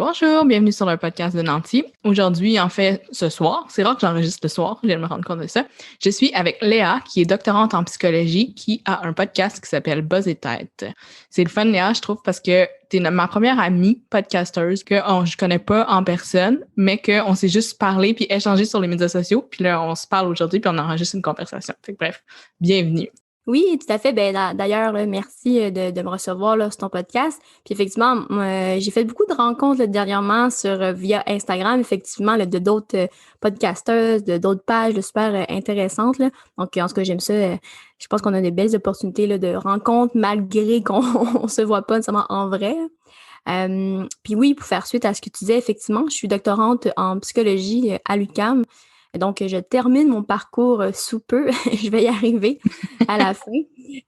Bonjour, bienvenue sur le podcast de Nancy. Aujourd'hui, en fait, ce soir, c'est rare que j'enregistre le soir, je viens de me rendre compte de ça. Je suis avec Léa, qui est doctorante en psychologie, qui a un podcast qui s'appelle Buzz et Tête. C'est le fun, Léa, je trouve, parce que t'es ma première amie podcasteuse que je connais pas en personne, mais qu'on s'est juste parlé puis échangé sur les médias sociaux. Puis là, on se parle aujourd'hui puis on enregistre une conversation. Fait que bref, bienvenue. Oui, tout à fait. D'ailleurs, là, merci de me recevoir là, sur ton podcast. Puis effectivement, j'ai fait beaucoup de rencontres là, dernièrement via Instagram, effectivement, là, de d'autres podcasteuses, de d'autres pages là, super intéressantes. Là. Donc, en tout cas, j'aime ça. Je pense qu'on a des belles opportunités là, de rencontres malgré qu'on on se voit pas nécessairement en vrai. Puis oui, pour faire suite à ce que tu disais, effectivement, je suis doctorante en psychologie à l'UQAM. Donc, je termine mon parcours sous peu. Je vais y arriver à la fin.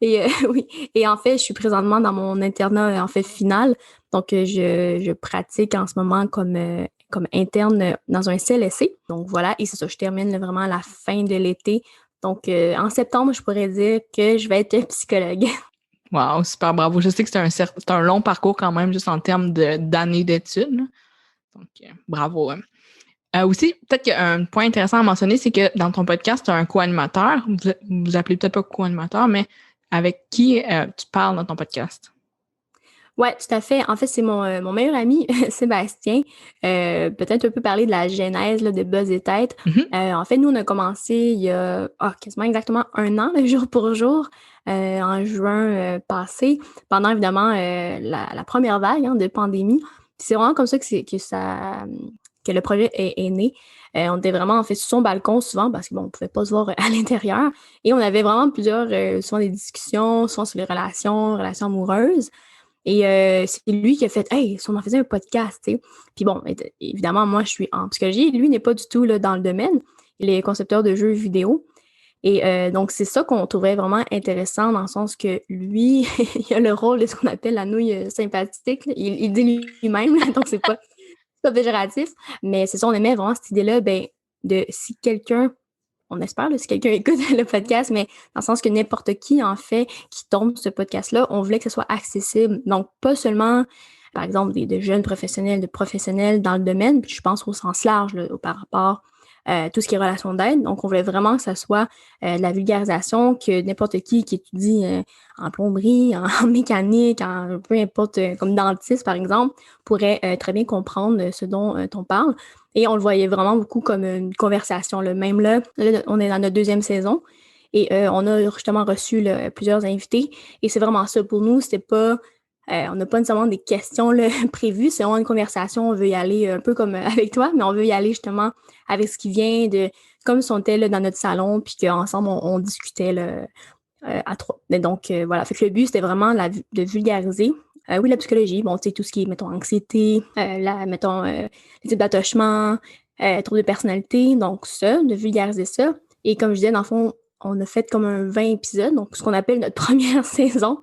Et oui. Et en fait, je suis présentement dans mon internat en fait final. Donc, je pratique en ce moment comme interne dans un CLSC. Donc, voilà. Et c'est ça, je termine là, vraiment à la fin de l'été. Donc, en septembre, je pourrais dire que je vais être psychologue. Wow, super bravo. Je sais que c'est un long parcours quand même, juste en termes d'années d'études. Là. Donc, bravo. Aussi, peut-être qu'un point intéressant à mentionner, c'est que dans ton podcast, tu as un co-animateur. Vous appelez peut-être pas co-animateur, mais avec qui tu parles dans ton podcast? Ouais, tout à fait. En fait, c'est mon meilleur ami, Sébastien. Peut-être un peu parler de la genèse là, de Buzz et Tête. Mm-hmm. En fait, nous, on a commencé il y a quasiment exactement 1 an, là, jour pour jour, en juin passé, pendant évidemment la première vague de pandémie. Puis c'est vraiment comme ça que le projet est né. On était vraiment en fait sur son balcon souvent parce qu'on pouvait pas se voir à l'intérieur. Et on avait vraiment souvent des discussions, souvent sur les relations amoureuses. Et c'est lui qui a fait « Hey, si on en faisait un podcast, tu sais. » Puis bon, évidemment, moi, je suis en psychologie. Lui n'est pas du tout là, dans le domaine. Il est concepteur de jeux vidéo. Et donc, c'est ça qu'on trouvait vraiment intéressant dans le sens que lui, il a le rôle de ce qu'on appelle la nouille sympathique. Là. Il dit lui-même, là, donc c'est pas péjoratif. Mais c'est ça, on aimait vraiment cette idée-là, de si quelqu'un on espère, là, si quelqu'un écoute le podcast, mais dans le sens que n'importe qui, en fait, qui tombe sur ce podcast-là, on voulait que ce soit accessible. Donc, pas seulement, par exemple, de jeunes professionnels, de professionnels dans le domaine, puis je pense au sens large là, par rapport à tout ce qui est relation d'aide. Donc, on voulait vraiment que ça soit de la vulgarisation, que n'importe qui étudie en plomberie, en mécanique, en peu importe, comme dentiste, par exemple, pourrait très bien comprendre ce dont on parle. Et on le voyait vraiment beaucoup comme une conversation. Là. Même là, on est dans notre 2e saison et on a justement reçu là, plusieurs invités. Et c'est vraiment ça pour nous. C'était pas, on n'a pas nécessairement des questions là, prévues. C'est vraiment une conversation. On veut y aller un peu comme avec toi, mais on veut y aller justement avec ce qui vient comme si on était là, dans notre salon puis qu'ensemble, on discutait là, à 3. Et donc, voilà. Fait que le but, c'était vraiment de vulgariser. Oui, la psychologie, bon, tu sais, tout ce qui est, mettons, anxiété, les types d'attachement, troubles de personnalité, donc ça, de vulgariser ça. Et comme je disais, dans le fond, on a fait comme un 20 épisodes, donc ce qu'on appelle notre première saison.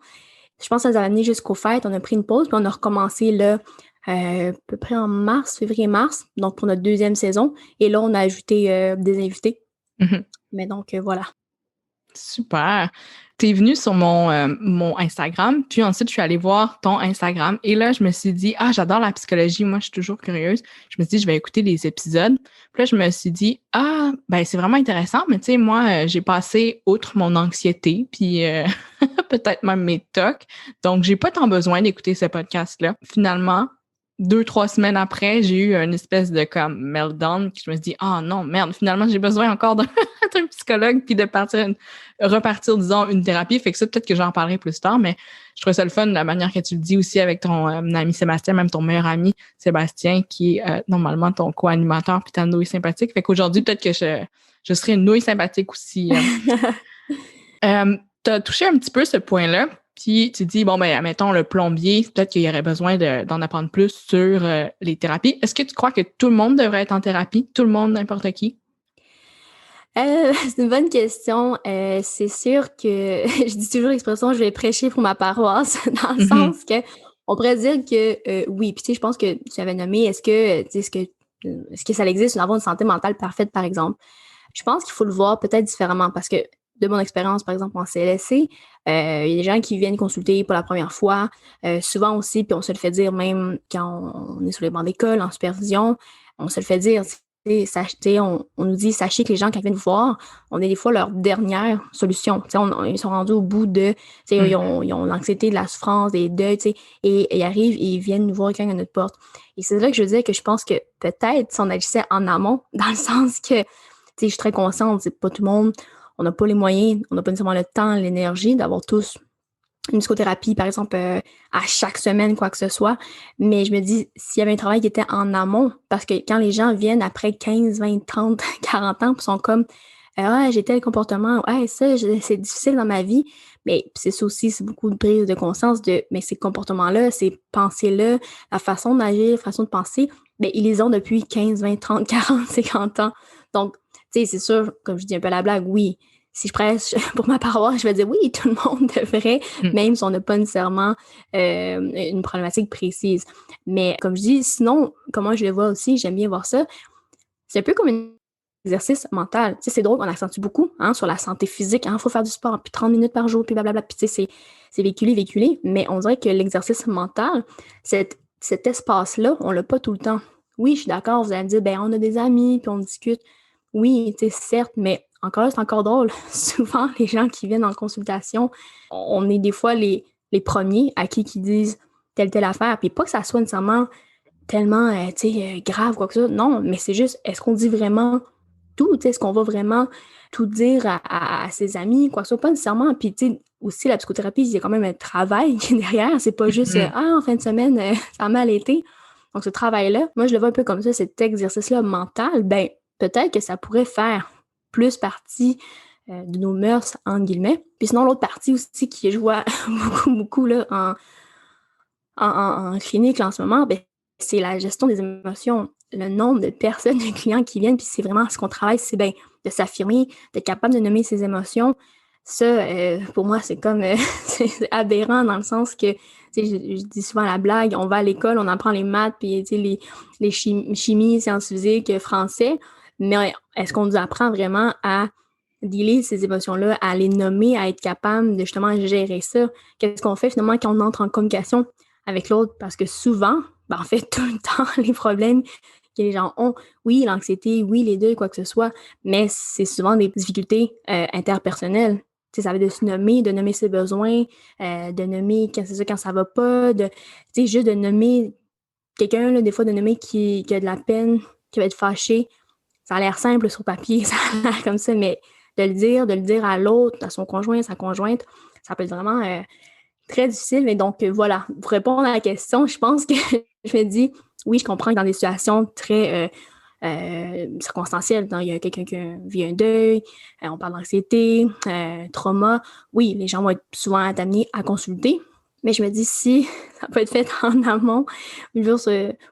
Je pense que ça nous a amené jusqu'aux fêtes, on a pris une pause, puis on a recommencé là, à peu près en février-mars, donc pour notre 2e saison. Et là, on a ajouté des invités. Mm-hmm. Mais donc, voilà. Super. T'es venu sur mon Instagram, puis ensuite, je suis allée voir ton Instagram. Et là, je me suis dit, j'adore la psychologie. Moi, je suis toujours curieuse. Je me suis dit, je vais écouter les épisodes. Puis là, je me suis dit, c'est vraiment intéressant. Mais tu sais, moi, j'ai passé outre mon anxiété, puis peut-être même mes tocs. Donc, j'ai pas tant besoin d'écouter ce podcast-là. Finalement, 2-3 semaines après, j'ai eu une espèce de comme meltdown. Puis je me suis dit, non, merde, finalement, j'ai besoin encore d'un psychologue puis de repartir, disons, une thérapie. Fait que ça, peut-être que j'en parlerai plus tard, mais je trouve ça le fun, la manière que tu le dis aussi avec ton ami Sébastien, même ton meilleur ami Sébastien, qui est normalement ton co-animateur puis ta nouille sympathique. Fait qu'aujourd'hui, peut-être que je serai une nouille sympathique aussi. T'as touché un petit peu ce point-là, puis tu dis, mettons le plombier, peut-être qu'il y aurait besoin d'en apprendre plus sur les thérapies. Est-ce que tu crois que tout le monde devrait être en thérapie? Tout le monde, n'importe qui? C'est une bonne question. C'est sûr que je dis toujours l'expression « je vais prêcher pour ma paroisse » dans le sens que on pourrait dire que oui. Puis tu sais, je pense que tu avais nommé est-ce que ça existe d'avoir une santé mentale parfaite, par exemple? Je pense qu'il faut le voir peut-être différemment parce que de mon expérience, par exemple, en CLSC, il y a des gens qui viennent consulter pour la première fois. Souvent aussi, puis on se le fait dire même quand on est sur les bancs d'école, en supervision, on se le fait dire, on nous dit, sachez que les gens qui viennent vous voir, on est des fois leur dernière solution. Ils sont rendus au bout de, ils ont l'anxiété, de la souffrance, des deuils, et ils arrivent et ils viennent nous voir quand à notre porte. Et c'est là que je disais que je pense que peut-être si on agissait en amont, dans le sens que, je suis très consciente, c'est pas tout le monde, on n'a pas les moyens, on n'a pas nécessairement le temps, l'énergie d'avoir tous une psychothérapie, par exemple, à chaque semaine, quoi que ce soit. Mais je me dis, s'il y avait un travail qui était en amont, parce que quand les gens viennent après 15, 20, 30, 40 ans, puis sont comme, j'ai tel comportement, ça, c'est difficile dans ma vie. Mais c'est ça aussi, c'est beaucoup de prise de conscience mais ces comportements-là, ces pensées-là, la façon d'agir, la façon de penser, mais ils les ont depuis 15, 20, 30, 40, 50 ans. Donc, c'est sûr, comme je dis un peu la blague, oui, si je prêche pour ma paroisse, je vais dire oui, tout le monde devrait, même si on n'a pas nécessairement une problématique précise. Mais comme je dis, sinon, comment je le vois aussi, j'aime bien voir ça, c'est un peu comme un exercice mental. C'est drôle, on accentue beaucoup sur la santé physique. Il faut faire du sport, puis 30 minutes par jour, puis blablabla. Puis c'est véhiculé. Mais on dirait que l'exercice mental, cet espace-là, on l'a pas tout le temps. Oui, je suis d'accord, vous allez me dire, on a des amis, puis on discute. Oui, certes, mais encore là, c'est encore drôle. Souvent, les gens qui viennent en consultation, on est des fois les premiers à qui disent telle affaire. Puis pas que ça soit nécessairement tellement grave, quoi que ça. Non, mais c'est juste, est-ce qu'on dit vraiment tout? Est-ce qu'on va vraiment tout dire à ses amis, quoi que ce soit? Pas nécessairement. Puis aussi, la psychothérapie, il y a quand même un travail derrière. C'est pas juste, en fin de semaine, ça a mal été. Donc, ce travail-là, moi, je le vois un peu comme ça, cet exercice-là mental, peut-être que ça pourrait faire plus partie de nos mœurs, entre guillemets. Puis sinon, l'autre partie aussi que je vois beaucoup là, en clinique là, en ce moment, c'est la gestion des émotions. Le nombre de personnes, de clients qui viennent, puis c'est vraiment ce qu'on travaille, c'est de s'affirmer, d'être capable de nommer ses émotions. Ça, pour moi, c'est comme c'est aberrant dans le sens que, je dis souvent la blague, on va à l'école, on apprend les maths, puis les chimie, sciences physiques, français, mais est-ce qu'on nous apprend vraiment à dealer ces émotions-là, à les nommer, à être capable de justement gérer ça? Qu'est-ce qu'on fait finalement quand on entre en communication avec l'autre? Parce que souvent, en fait, tout le temps, les problèmes que les gens ont, oui, l'anxiété, oui, les deuils, quoi que ce soit, mais c'est souvent des difficultés interpersonnelles. Ça veut de se nommer, de nommer ses besoins, de nommer quand ça va pas, juste de nommer quelqu'un, là, des fois, de nommer qui a de la peine, qui va être fâché. Ça a l'air simple sur papier, ça a l'air comme ça, mais de le dire à l'autre, à son conjoint, sa conjointe, ça peut être vraiment très difficile. Mais donc, voilà, pour répondre à la question, je pense que je me dis, oui, je comprends que dans des situations très circonstancielles, il y a quelqu'un qui vit un deuil, on parle d'anxiété, trauma, oui, les gens vont être souvent amenés à consulter. Mais je me dis, si ça peut être fait en amont, pour que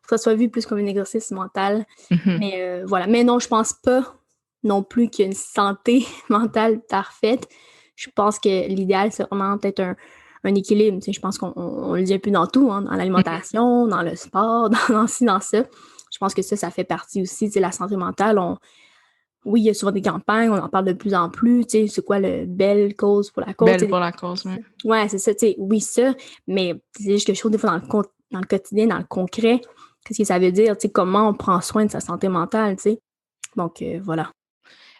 ça soit vu plus comme un exercice mental. Mais voilà. Mais non, je pense pas non plus qu'il y a une santé mentale parfaite. Je pense que l'idéal, c'est vraiment peut-être un équilibre. Je pense qu'on le dit un peu dans tout, dans l'alimentation, dans le sport, dans ci, dans ça. Je pense que ça fait partie aussi de la santé mentale. Oui, il y a souvent des campagnes, on en parle de plus en plus. C'est quoi le belle cause pour la cause? Belle pour la cause, oui. Ouais, c'est ça. Oui, ça. Mais c'est juste que je trouve des fois dans le quotidien, dans le concret, qu'est-ce que ça veut dire? Comment on prend soin de sa santé mentale? Donc, voilà.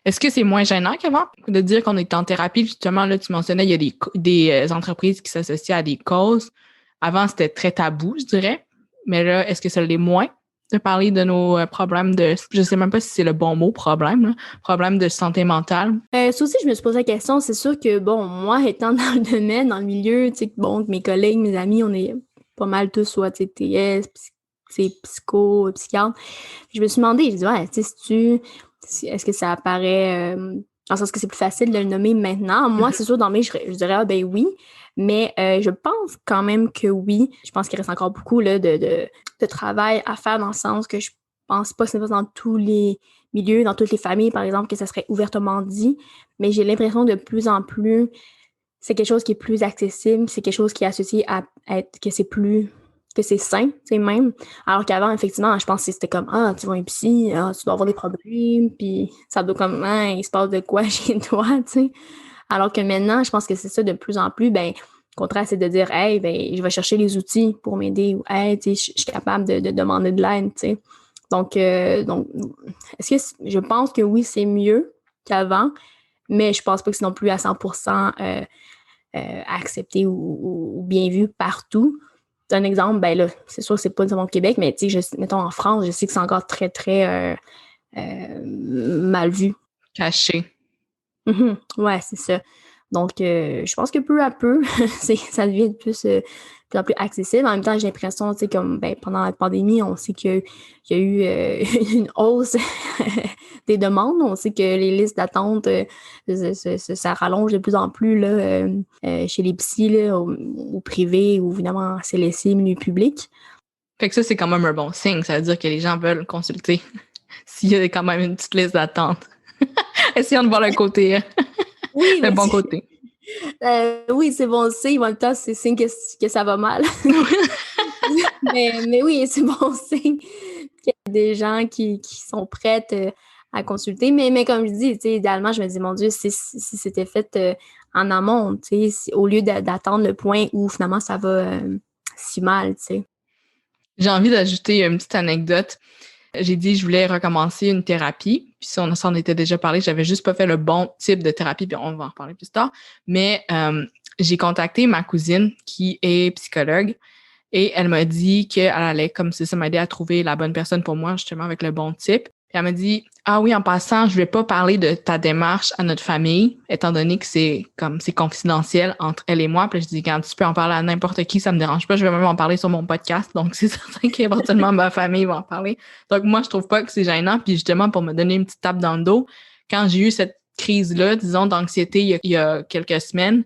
Est-ce que c'est moins gênant qu'avant de dire qu'on est en thérapie? Justement, là, tu mentionnais, il y a des entreprises qui s'associent à des causes. Avant, c'était très tabou, je dirais. Mais là, est-ce que ça l'est moins de parler de nos problèmes je sais même pas si c'est le bon mot, problème de santé mentale? Ça aussi, je me suis posé la question. C'est sûr que, moi, étant dans le domaine, dans le milieu, mes collègues, mes amis, on est pas mal tous soit TS, psycho, psychiatre. Je me suis demandé, je dis, est-ce que ça apparaît, dans le sens que c'est plus facile de le nommer maintenant? Moi, c'est sûr, je dirais, oui. Mais je pense quand même que oui. Je pense qu'il reste encore beaucoup là, de travail à faire dans le sens que je pense pas que c'est dans tous les milieux, dans toutes les familles, par exemple, que ça serait ouvertement dit. Mais j'ai l'impression de plus en plus, c'est quelque chose qui est plus accessible, c'est quelque chose qui est associé à être que c'est sain, même. Alors qu'avant, effectivement, je pense que c'était comme, tu vas un psy, tu dois avoir des problèmes, puis ça doit comme, il se passe de quoi chez toi, tu sais. Alors que maintenant, je pense que c'est ça de plus en plus, ben, au contraire, c'est de dire, hey, ben, je vais chercher les outils pour m'aider ou, hey, tu sais, je suis capable de demander de l'aide, tu sais. Donc, je pense que oui, c'est mieux qu'avant, mais je pense pas que c'est non plus à 100% accepté ou bien vu partout. Un exemple, ben là, c'est sûr que c'est pas nécessairement au Québec, mais tu sais, mettons en France, je sais que c'est encore très, très mal vu. Caché. Ouais, c'est ça. Donc, je pense que peu à peu, ça devient de plus en plus accessible. En même temps, j'ai l'impression, tu sais, comme ben, pendant la pandémie, on sait qu'il y a eu une hausse des demandes. On sait que les listes d'attente, ça rallonge de plus en plus là, chez les psys, là, au privé ou évidemment c'est laissé milieu public. Fait que ça, c'est quand même un bon signe. Ça veut dire que les gens veulent consulter s'il y a quand même une petite liste d'attente. Essayons de voir le côté, Oui, le bon côté. oui, c'est bon signe. En même temps, c'est signe que ça va mal. mais oui, c'est bon signe qu'il y a des gens qui sont prêtes à consulter. Mais comme je dis, tu sais, idéalement, je me dis, mon Dieu, si c'était fait en amont, tu sais, au lieu d'attendre le point où finalement ça va si mal, tu sais. J'ai envie d'ajouter une petite anecdote. J'ai dit que je voulais recommencer une thérapie. Puis si on s'en était déjà parlé, j'avais juste pas fait le bon type de thérapie, puis on va en reparler plus tard. Mais j'ai contacté ma cousine qui est psychologue et elle m'a dit qu'elle allait, comme ça m'aider à trouver la bonne personne pour moi, justement avec le bon type. Puis elle m'a dit, ah oui, en passant, je vais pas parler de ta démarche à notre famille, étant donné que c'est confidentiel entre elle et moi. Puis je dis, quand tu peux en parler à n'importe qui, ça me dérange pas. Je vais même en parler sur mon podcast. Donc, c'est certain qu'éventuellement, ma famille va en parler. Donc, moi, je trouve pas que c'est gênant. Puis justement, pour me donner une petite tape dans le dos, quand j'ai eu cette crise-là, disons, d'anxiété il y a quelques semaines,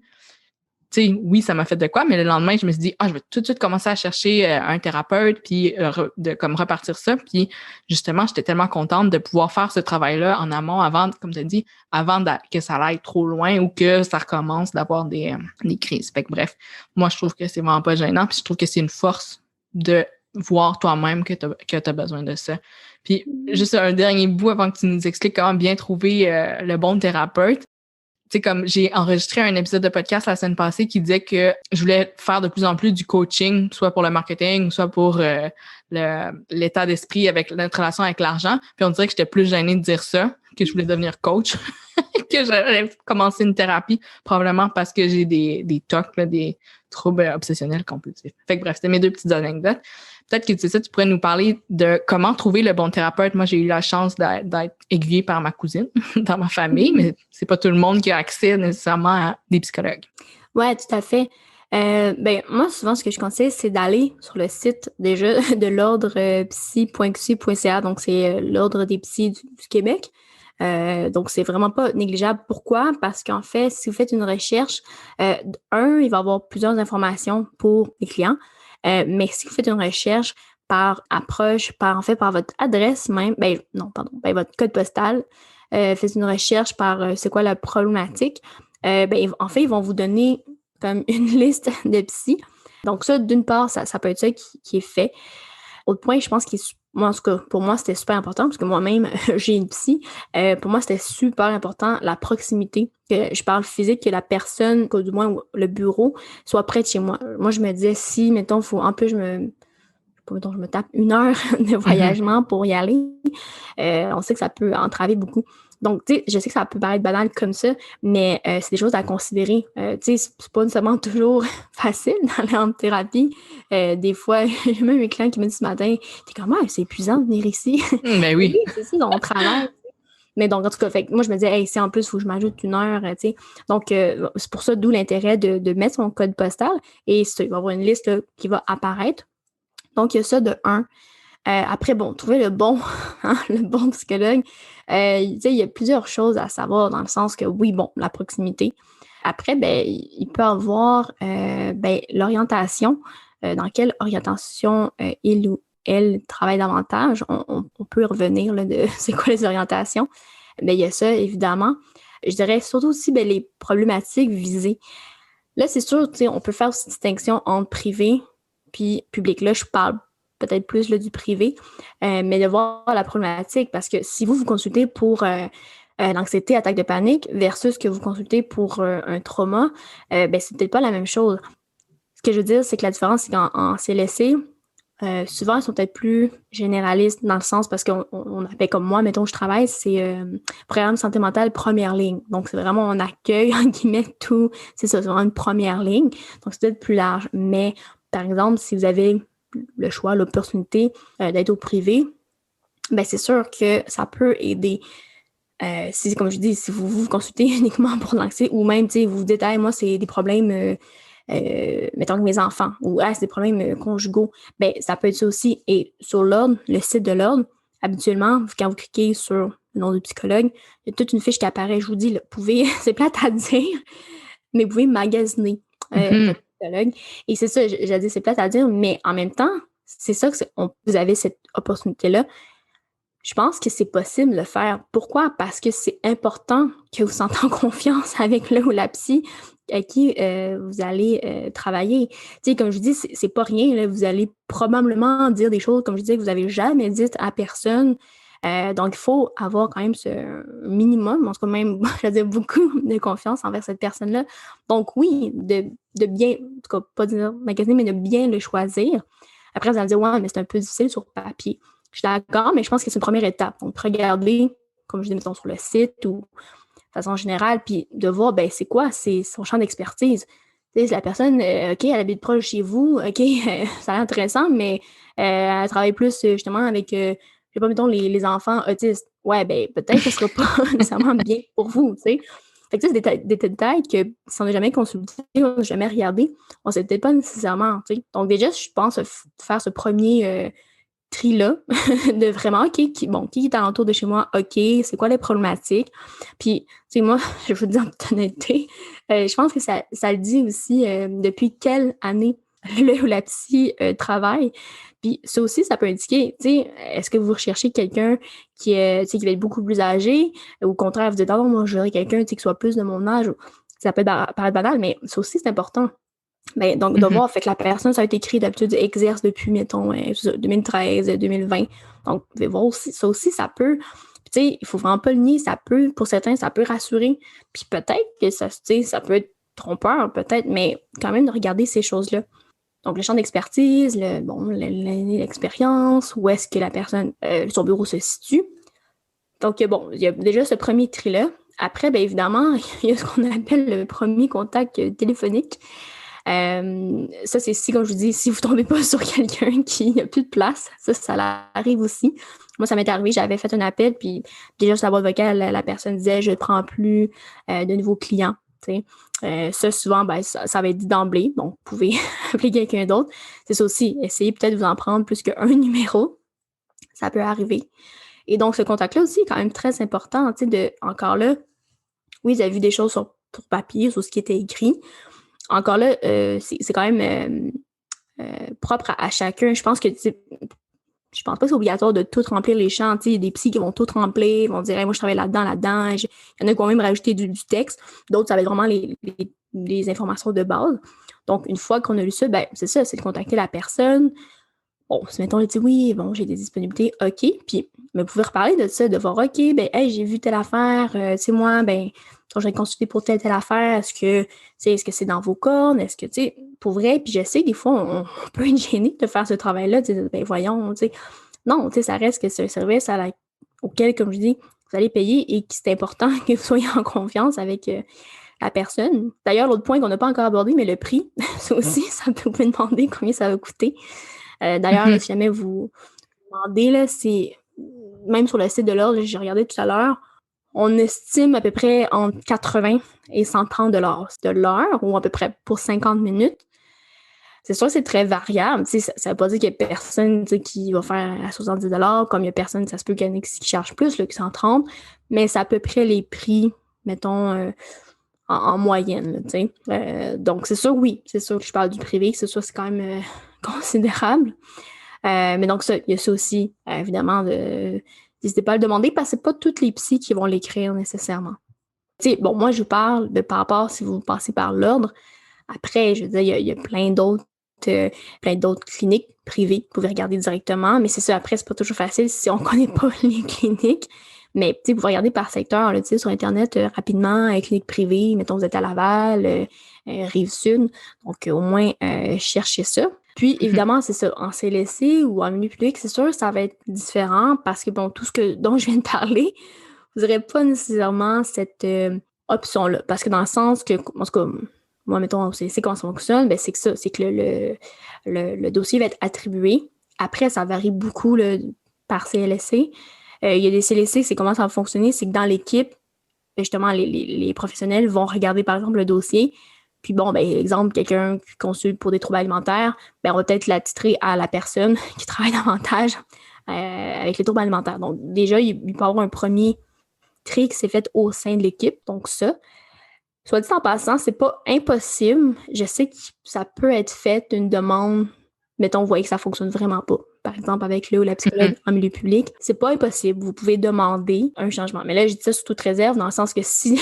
tu sais, oui, ça m'a fait de quoi, mais le lendemain, je me suis dit, je vais tout de suite commencer à chercher un thérapeute, puis de comme repartir ça. Puis justement, j'étais tellement contente de pouvoir faire ce travail-là en amont avant, comme tu as dit, avant que ça aille trop loin ou que ça recommence d'avoir des crises. Fait que bref, moi, je trouve que c'est vraiment pas gênant, puis je trouve que c'est une force de voir toi-même que tu as besoin de ça. Puis juste un dernier bout avant que tu nous expliques comment bien trouver le bon thérapeute. Tu sais, comme j'ai enregistré un épisode de podcast la semaine passée qui disait que je voulais faire de plus en plus du coaching, soit pour le marketing, soit pour l'état d'esprit avec notre relation avec l'argent. Puis on dirait que j'étais plus gênée de dire ça, que je voulais devenir coach, que j'allais commencer une thérapie, probablement parce que j'ai des TOC, là, des troubles obsessionnels compulsifs. Fait que bref, c'était mes deux petites anecdotes. Peut-être que tu sais ça, tu pourrais nous parler de comment trouver le bon thérapeute. Moi, j'ai eu la chance d'être aiguillée par ma cousine dans ma famille, mais c'est pas tout le monde qui a accès nécessairement à des psychologues. Ouais, tout à fait. Ben, moi, souvent, ce que je conseille, c'est d'aller sur le site déjà de l'ordre psy.qc.ca. Donc, c'est l'ordre des psys du Québec. Donc, c'est vraiment pas négligeable. Pourquoi? Parce qu'en fait, si vous faites une recherche, il va y avoir plusieurs informations pour les clients. Mais si vous faites une recherche par approche, par votre adresse même, votre code postal, faites une recherche par c'est quoi la problématique, en fait, ils vont vous donner comme une liste de psy. Donc ça, d'une part, ça peut être ça qui est fait. Autre point, je pense moi, en tout cas, pour moi, c'était super important parce que moi-même, j'ai une psy. Pour moi, c'était super important la proximité, que je parle physique, que la personne, que du moins le bureau, soit près de chez moi. Moi, je me disais, si, mettons, en plus, je me tape 1 heure de voyagement pour y aller, on sait que ça peut entraver beaucoup. Donc, tu sais, je sais que ça peut paraître banal comme ça, mais c'est des choses à considérer. Tu sais, c'est pas nécessairement toujours facile d'aller en thérapie. Des fois, j'ai même mes clients qui me disent ce matin, t'es comment, c'est épuisant de venir ici. Ben oui. C'est ça, on travaille. Mais donc, en tout cas, moi, je me disais, si en plus, il faut que je m'ajoute 1 heure, tu sais. Donc, c'est pour ça, d'où l'intérêt de mettre son code postal. Et il va y avoir une liste là, qui va apparaître. Donc, il y a ça de 1. Après, trouver le bon psychologue. Il y a plusieurs choses à savoir dans le sens que, oui, la proximité. Après, il peut avoir l'orientation. Dans quelle orientation il ou elle travaille davantage. On peut revenir là, de c'est quoi les orientations. Il y a ça, évidemment. Je dirais surtout aussi les problématiques visées. Là, c'est sûr, on peut faire aussi distinction entre privé puis public. Là, je parle peut-être plus là, du privé, mais de voir la problématique, parce que si vous consultez pour l'anxiété, attaque de panique, versus que vous consultez pour un trauma, c'est peut-être pas la même chose. Ce que je veux dire, c'est que la différence, c'est qu'en CLSC, souvent, ils sont peut-être plus généralistes dans le sens parce qu'on appelle comme moi, mettons, je travaille, c'est programme santé mentale première ligne. Donc, c'est vraiment on accueille, en guillemets, tout. C'est ça, c'est vraiment une première ligne. Donc, c'est peut-être plus large. Mais, par exemple, si vous avez le choix, l'opportunité d'être au privé, c'est sûr que ça peut aider. Si, comme je dis, si vous vous consultez uniquement pour l'anxiété ou même, vous vous dites, hey, moi, c'est des problèmes... mettons que mes enfants, ou c'est des problèmes conjugaux, ça peut être ça aussi. Et sur l'ordre, le site de l'ordre, habituellement, quand vous cliquez sur le nom du psychologue, il y a toute une fiche qui apparaît. Je vous dis, là, vous pouvez, c'est plate à dire, mais vous pouvez magasiner le psychologue. Et c'est ça, j'ai dit, c'est plate à dire, mais en même temps, c'est ça que vous avez cette opportunité-là. Je pense que c'est possible de le faire. Pourquoi? Parce que c'est important que vous sentez en confiance avec le ou la psy à qui vous allez travailler. Tu sais, comme je dis, c'est pas rien. Là. Vous allez probablement dire des choses, comme je disais, que vous n'avez jamais dites à personne. Donc, il faut avoir quand même ce minimum, en tout cas même, je veux dire, beaucoup de confiance envers cette personne-là. Donc, oui, de bien, en tout cas, pas dire magasiner, mais de bien le choisir. Après, vous allez dire, ouais, mais c'est un peu difficile sur papier. Je suis d'accord, mais je pense que c'est une première étape. Donc, regarder, comme je dis, mettons, sur le site ou de façon générale, puis de voir, c'est quoi, c'est son champ d'expertise. Tu sais, la personne, OK, elle habite proche de chez vous, OK, ça a l'air intéressant, mais elle travaille plus, justement, avec, je sais pas, mettons, les enfants autistes. Ouais, peut-être que ce sera pas nécessairement bien pour vous, tu sais. Fait que, c'est des détails que, si on n'a jamais consulté, on n'a jamais regardé, on ne sait peut-être pas nécessairement, tu sais. Donc, déjà, je pense faire ce premier... tri-là, de vraiment, OK, qui est alentour de chez moi, OK, c'est quoi les problématiques? Puis, tu sais, moi, je veux dire en toute honnêteté, je pense que ça le dit aussi depuis quelle année le ou la psy travaille. Puis ça aussi, ça peut indiquer, tu sais, est-ce que vous recherchez quelqu'un qui va être beaucoup plus âgé, ou au contraire, vous dites, ah non, moi, je voudrais quelqu'un, qui soit plus de mon âge, ça peut paraître banal, mais ça aussi, c'est important. Donc, de voir, fait que la personne, ça a été écrit d'habitude, exerce depuis, mettons, 2013, 2020. Donc, vous pouvez voir aussi, ça peut, tu sais, il faut vraiment pas le nier, ça peut, pour certains, ça peut rassurer. Puis peut-être que ça peut être trompeur, peut-être, mais quand même de regarder ces choses-là. Donc, le champ d'expertise, l'expérience, où est-ce que la personne, son bureau se situe. Donc, il y a déjà ce premier tri-là. Après, évidemment, il y a ce qu'on appelle le premier contact téléphonique. Ça, c'est si, comme je vous dis, si vous tombez pas sur quelqu'un qui n'a plus de place, ça arrive aussi. Moi, ça m'est arrivé, j'avais fait un appel, puis déjà sur la boîte vocale, la personne disait « je ne prends plus de nouveaux clients ». Ça, souvent, ça va être dit d'emblée, donc vous pouvez appeler quelqu'un d'autre. C'est ça aussi, essayez peut-être de vous en prendre plus qu'un numéro, ça peut arriver. Et donc, ce contact-là aussi est quand même très important, encore là, oui, vous avez vu des choses sur papier, sur ce qui était écrit. Encore là, c'est quand même propre à chacun. Je pense que je pense pas que c'est obligatoire de tout remplir les champs. Il y a des psys qui vont tout remplir, ils vont dire hey, moi je travaille là-dedans. Il y en a qui vont même rajouter du texte. D'autres, ça va être vraiment les informations de base. Donc, une fois qu'on a lu ça, c'est ça, c'est de contacter la personne. Bon, si mettons, on dit oui, bon, j'ai des disponibilités, OK. Puis, vous pouvez reparler de ça, de voir, OK, hey, j'ai vu telle affaire, tu sais, moi, quand j'ai consulté pour telle affaire, est-ce que c'est dans vos cordes? Est-ce que, tu sais, pour vrai, puis je sais, des fois, on peut être gêné de faire ce travail-là, tu sais, voyons, tu sais. Non, tu sais, ça reste que c'est un service auquel, comme je dis, vous allez payer et que c'est important que vous soyez en confiance avec la personne. D'ailleurs, l'autre point qu'on n'a pas encore abordé, mais le prix, ça aussi, ça peut vous demander combien ça va coûter. D'ailleurs, là, si jamais vous demandez, là, c'est même sur le site de l'ordre, j'ai regardé tout à l'heure, on estime à peu près entre 80 et 130 de l'heure, ou à peu près pour 50 minutes. C'est sûr que c'est très variable. Ça ne veut pas dire qu'il n'y a personne qui va faire à 70 comme il y a personne, ça se peut qu'il y en ait qui cherchent plus, là, que 130, mais c'est à peu près les prix, mettons, en moyenne. Donc, c'est sûr, oui, c'est sûr que je parle du privé, c'est sûr que c'est quand même considérable. Mais donc, il y a ça aussi, évidemment, n'hésitez pas à le demander parce que c'est pas toutes les psys qui vont l'écrire nécessairement. Moi, je vous parle de par rapport si vous passez par l'ordre. Après, je veux dire, il y a plein d'autres cliniques privées que vous pouvez regarder directement, mais c'est ça, après, c'est pas toujours facile si on connaît pas les cliniques. Mais vous pouvez regarder par secteur là, sur Internet rapidement, clinique privée, mettons vous êtes à Laval, Rive-Sud, donc au moins cherchez ça. Puis évidemment, c'est ça, en CLSC ou en milieu public, c'est sûr ça va être différent parce que bon, tout ce dont je viens de parler, vous n'aurez pas nécessairement cette option-là. Parce que dans le sens que, en tout cas, moi, mettons, au CLSC, comment ça fonctionne, ben, c'est que ça, c'est que le dossier va être attribué. Après, ça varie beaucoup là, par CLSC. Il y a des CLSC, c'est comment ça va fonctionner, c'est que dans l'équipe, justement, les professionnels vont regarder, par exemple, le dossier. Puis bon, ben, exemple, quelqu'un qui consulte pour des troubles alimentaires, ben, on va peut-être l'attitrer à la personne qui travaille davantage avec les troubles alimentaires. Donc, déjà, il peut y avoir un premier tri qui s'est fait au sein de l'équipe. Donc, ça. Soit dit en passant, c'est pas impossible. Je sais que ça peut être fait une demande. Mettons, vous voyez que ça fonctionne vraiment pas. Par exemple, avec le ou la psychologue en milieu public, c'est pas impossible. Vous pouvez demander un changement. Mais là, je dis ça sous toute réserve, dans le sens que si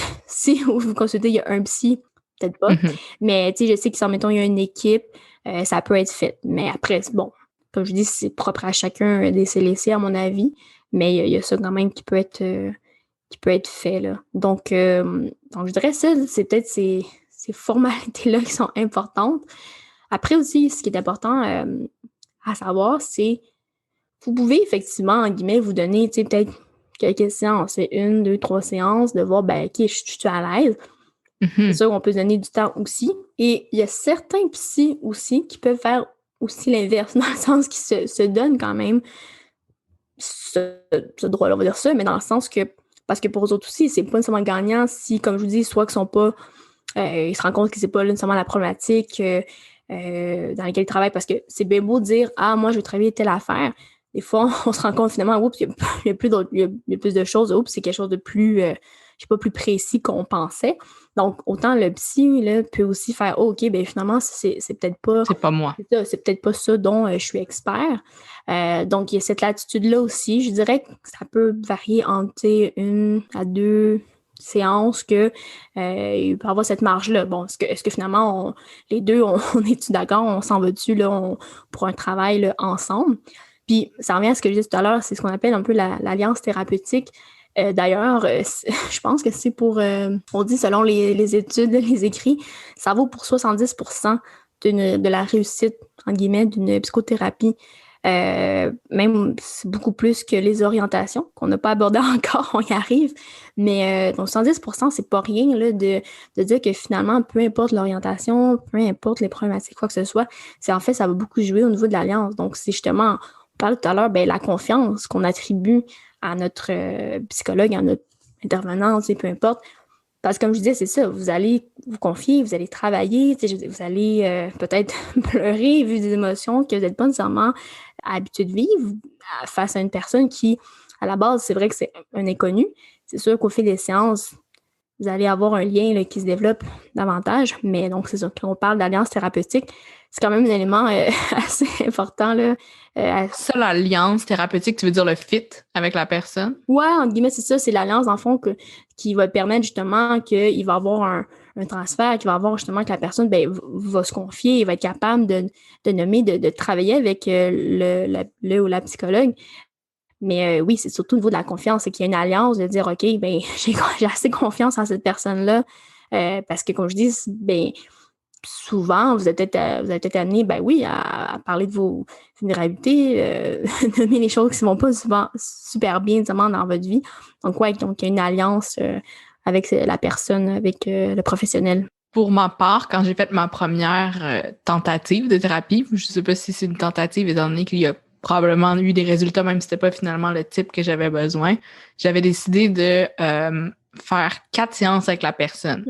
vous consultez, il y a un psy, peut-être pas. Mais tu sais, je sais que si, mettons, il y a une équipe, ça peut être fait. Mais après, bon, comme je dis, c'est propre à chacun des CLSC, à mon avis. Mais il y a ça quand même qui peut être fait, là. Donc je dirais ça, c'est peut-être ces formalités-là qui sont importantes. Après aussi, ce qui est important à savoir, c'est vous pouvez effectivement, en guillemets, vous donner, tu sais, peut-être quelques séances, 1, 2, 3 séances, de voir, ben, OK, je suis à l'aise. C'est sûr qu'on peut se donner du temps aussi. Et il y a certains psys aussi qui peuvent faire aussi l'inverse, dans le sens qu'ils se donnent quand même ce droit-là, on va dire ça, mais dans le sens que, parce que pour eux autres aussi, c'est pas nécessairement gagnant si, comme je vous dis, soit qu'ils sont pas, ils se rendent compte que c'est pas nécessairement la problématique dans laquelle ils travaillent, parce que c'est bien beau de dire, ah, moi, je vais travailler telle affaire. Des fois, on se rend compte finalement, oups, il y a plus de choses, oups, c'est quelque chose de plus, je sais pas, plus précis qu'on pensait. Donc, autant le psy là, peut aussi faire, oh, OK, ben finalement, c'est peut-être pas. C'est pas moi. C'est peut-être pas ça dont je suis expert. Donc, il y a cette latitude-là aussi. Je dirais que ça peut varier entre 1 à 2 séances que il peut y avoir cette marge-là. Bon, est-ce que finalement, les deux, on est-tu d'accord, on s'en va dessus là, pour un travail là, ensemble? Puis, ça revient à ce que je disais tout à l'heure, c'est ce qu'on appelle un peu l'alliance thérapeutique. D'ailleurs, je pense que c'est pour, on dit selon les études, les écrits, ça vaut pour 70% de la réussite, en guillemets, d'une psychothérapie. Même c'est beaucoup plus que les orientations qu'on n'a pas abordées encore, on y arrive. Mais donc 70%, c'est pas rien là, de dire que finalement, peu importe l'orientation, peu importe les problématiques, quoi que ce soit, c'est en fait, ça va beaucoup jouer au niveau de l'alliance. Donc, c'est justement, on parlait tout à l'heure, ben, la confiance qu'on attribue à notre psychologue, à notre intervenant, peu importe. Parce que comme je disais, c'est ça, vous allez vous confier, vous allez travailler, vous allez peut-être pleurer, vivre des émotions que vous n'êtes pas nécessairement habitué de vivre face à une personne qui, à la base, c'est vrai que c'est un inconnu. C'est sûr qu'au fil des séances, vous allez avoir un lien là, qui se développe davantage. Mais donc, c'est ça, quand on parle d'alliance thérapeutique, c'est quand même un élément assez important. Là, ça, l'alliance thérapeutique, tu veux dire le fit avec la personne? Ouais, entre guillemets, c'est ça, c'est l'alliance, en fond, qui va permettre justement qu'il va y avoir un transfert, qu'il va y avoir justement que la personne va se confier, il va être capable de nommer, de travailler avec le ou la psychologue. Mais oui, c'est surtout au niveau de la confiance, c'est qu'il y a une alliance de dire, OK, ben j'ai assez confiance en cette personne-là, parce que, comme je dis, ben souvent, vous êtes peut-être amené, ben oui, à parler de vos vulnérabilités, nommer les choses qui ne vont pas souvent super bien, notamment dans votre vie. Donc, ouais, donc il y a une alliance avec la personne, avec le professionnel. Pour ma part, quand j'ai fait ma première tentative de thérapie, je ne sais pas si c'est une tentative, étant donné qu'il y a probablement eu des résultats, même si c'était pas finalement le type que j'avais besoin, j'avais décidé de faire 4 séances avec la personne.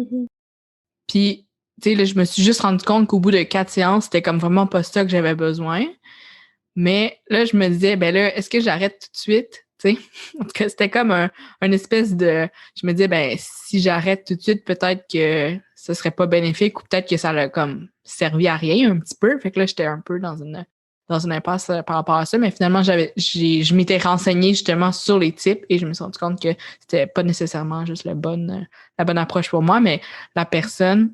Puis, tu sais, là, je me suis juste rendu compte qu'au bout de 4 séances, c'était comme vraiment pas ça que j'avais besoin. Mais là, je me disais, ben là, est-ce que j'arrête tout de suite? Tu sais, en tout cas, c'était comme un espèce de... Je me disais, ben si j'arrête tout de suite, peut-être que ce serait pas bénéfique ou peut-être que ça l'a comme servi à rien un petit peu. Fait que là, j'étais un peu dans une impasse par rapport à ça. Mais finalement, je m'étais renseignée justement sur les types et je me suis rendu compte que c'était pas nécessairement juste la bonne approche pour moi, mais la personne...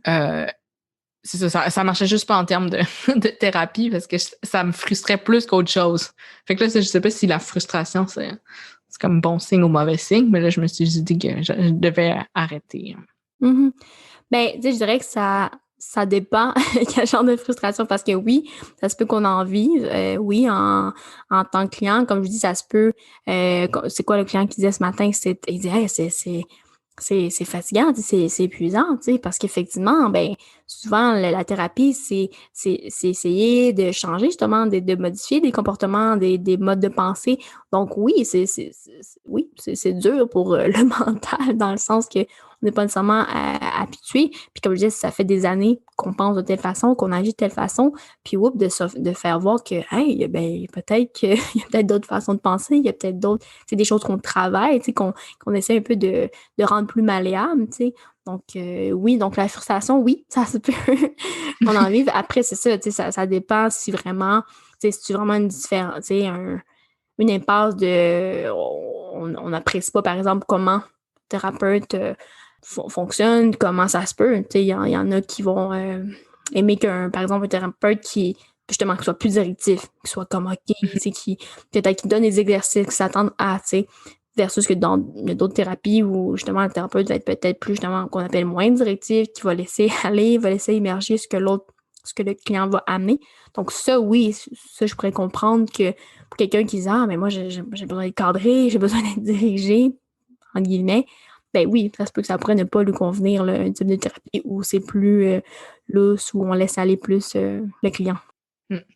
c'est ça marchait juste pas en termes de thérapie parce que ça me frustrait plus qu'autre chose. Fait que là, je sais pas si la frustration, c'est comme bon signe ou mauvais signe, mais là, je me suis juste dit que je devais arrêter. Mm-hmm. Ben, tu sais, je dirais que ça dépend quel genre de frustration, parce que oui, ça se peut qu'on en vive. Oui, en tant que client, comme je dis, ça se peut. C'est quoi le client qui disait ce matin? Il disait, hey, c'est fatigant, tu sais, c'est épuisant, tu sais, parce qu'effectivement, ben, souvent, la thérapie, c'est essayer de changer, justement, de modifier des comportements, des modes de pensée. Donc, oui, oui, c'est dur pour le mental, dans le sens que on n'est pas nécessairement habitué. Puis comme je disais, ça fait des années qu'on pense de telle façon, qu'on agit de telle façon, puis de faire voir que, hey, ben, peut-être qu'il y a peut-être d'autres façons de penser, il y a peut-être d'autres, c'est des choses qu'on travaille, tu sais, qu'on essaie un peu de rendre plus malléable, tu sais. Donc, oui, donc la frustration, oui, ça se peut qu'on en vive. Après, c'est ça, tu sais, ça dépend si vraiment, tu sais, si tu vraiment une différence, tu sais, une impasse de, on n'apprécie pas, par exemple, comment le thérapeute fonctionne, comment ça se peut. Tu sais, il y en a qui vont aimer par exemple, un thérapeute qui, justement, qui soit plus directif, qui soit comme OK, tu sais, qui peut-être qui donne des exercices, qui s'attendent à, tu sais, versus que dans d'autres thérapies où, justement, le thérapeute va être peut-être plus, justement, qu'on appelle moins directif, qui va laisser aller, va laisser émerger ce que le client va amener. Donc ça, oui, ça, je pourrais comprendre que pour quelqu'un qui dit « Ah, mais moi, j'ai besoin d'être cadré, j'ai besoin d'être dirigé », entre guillemets, ben oui, ça se peut que ça pourrait ne pas lui convenir, là, un type de thérapie où c'est plus lousse, où on laisse aller plus le client.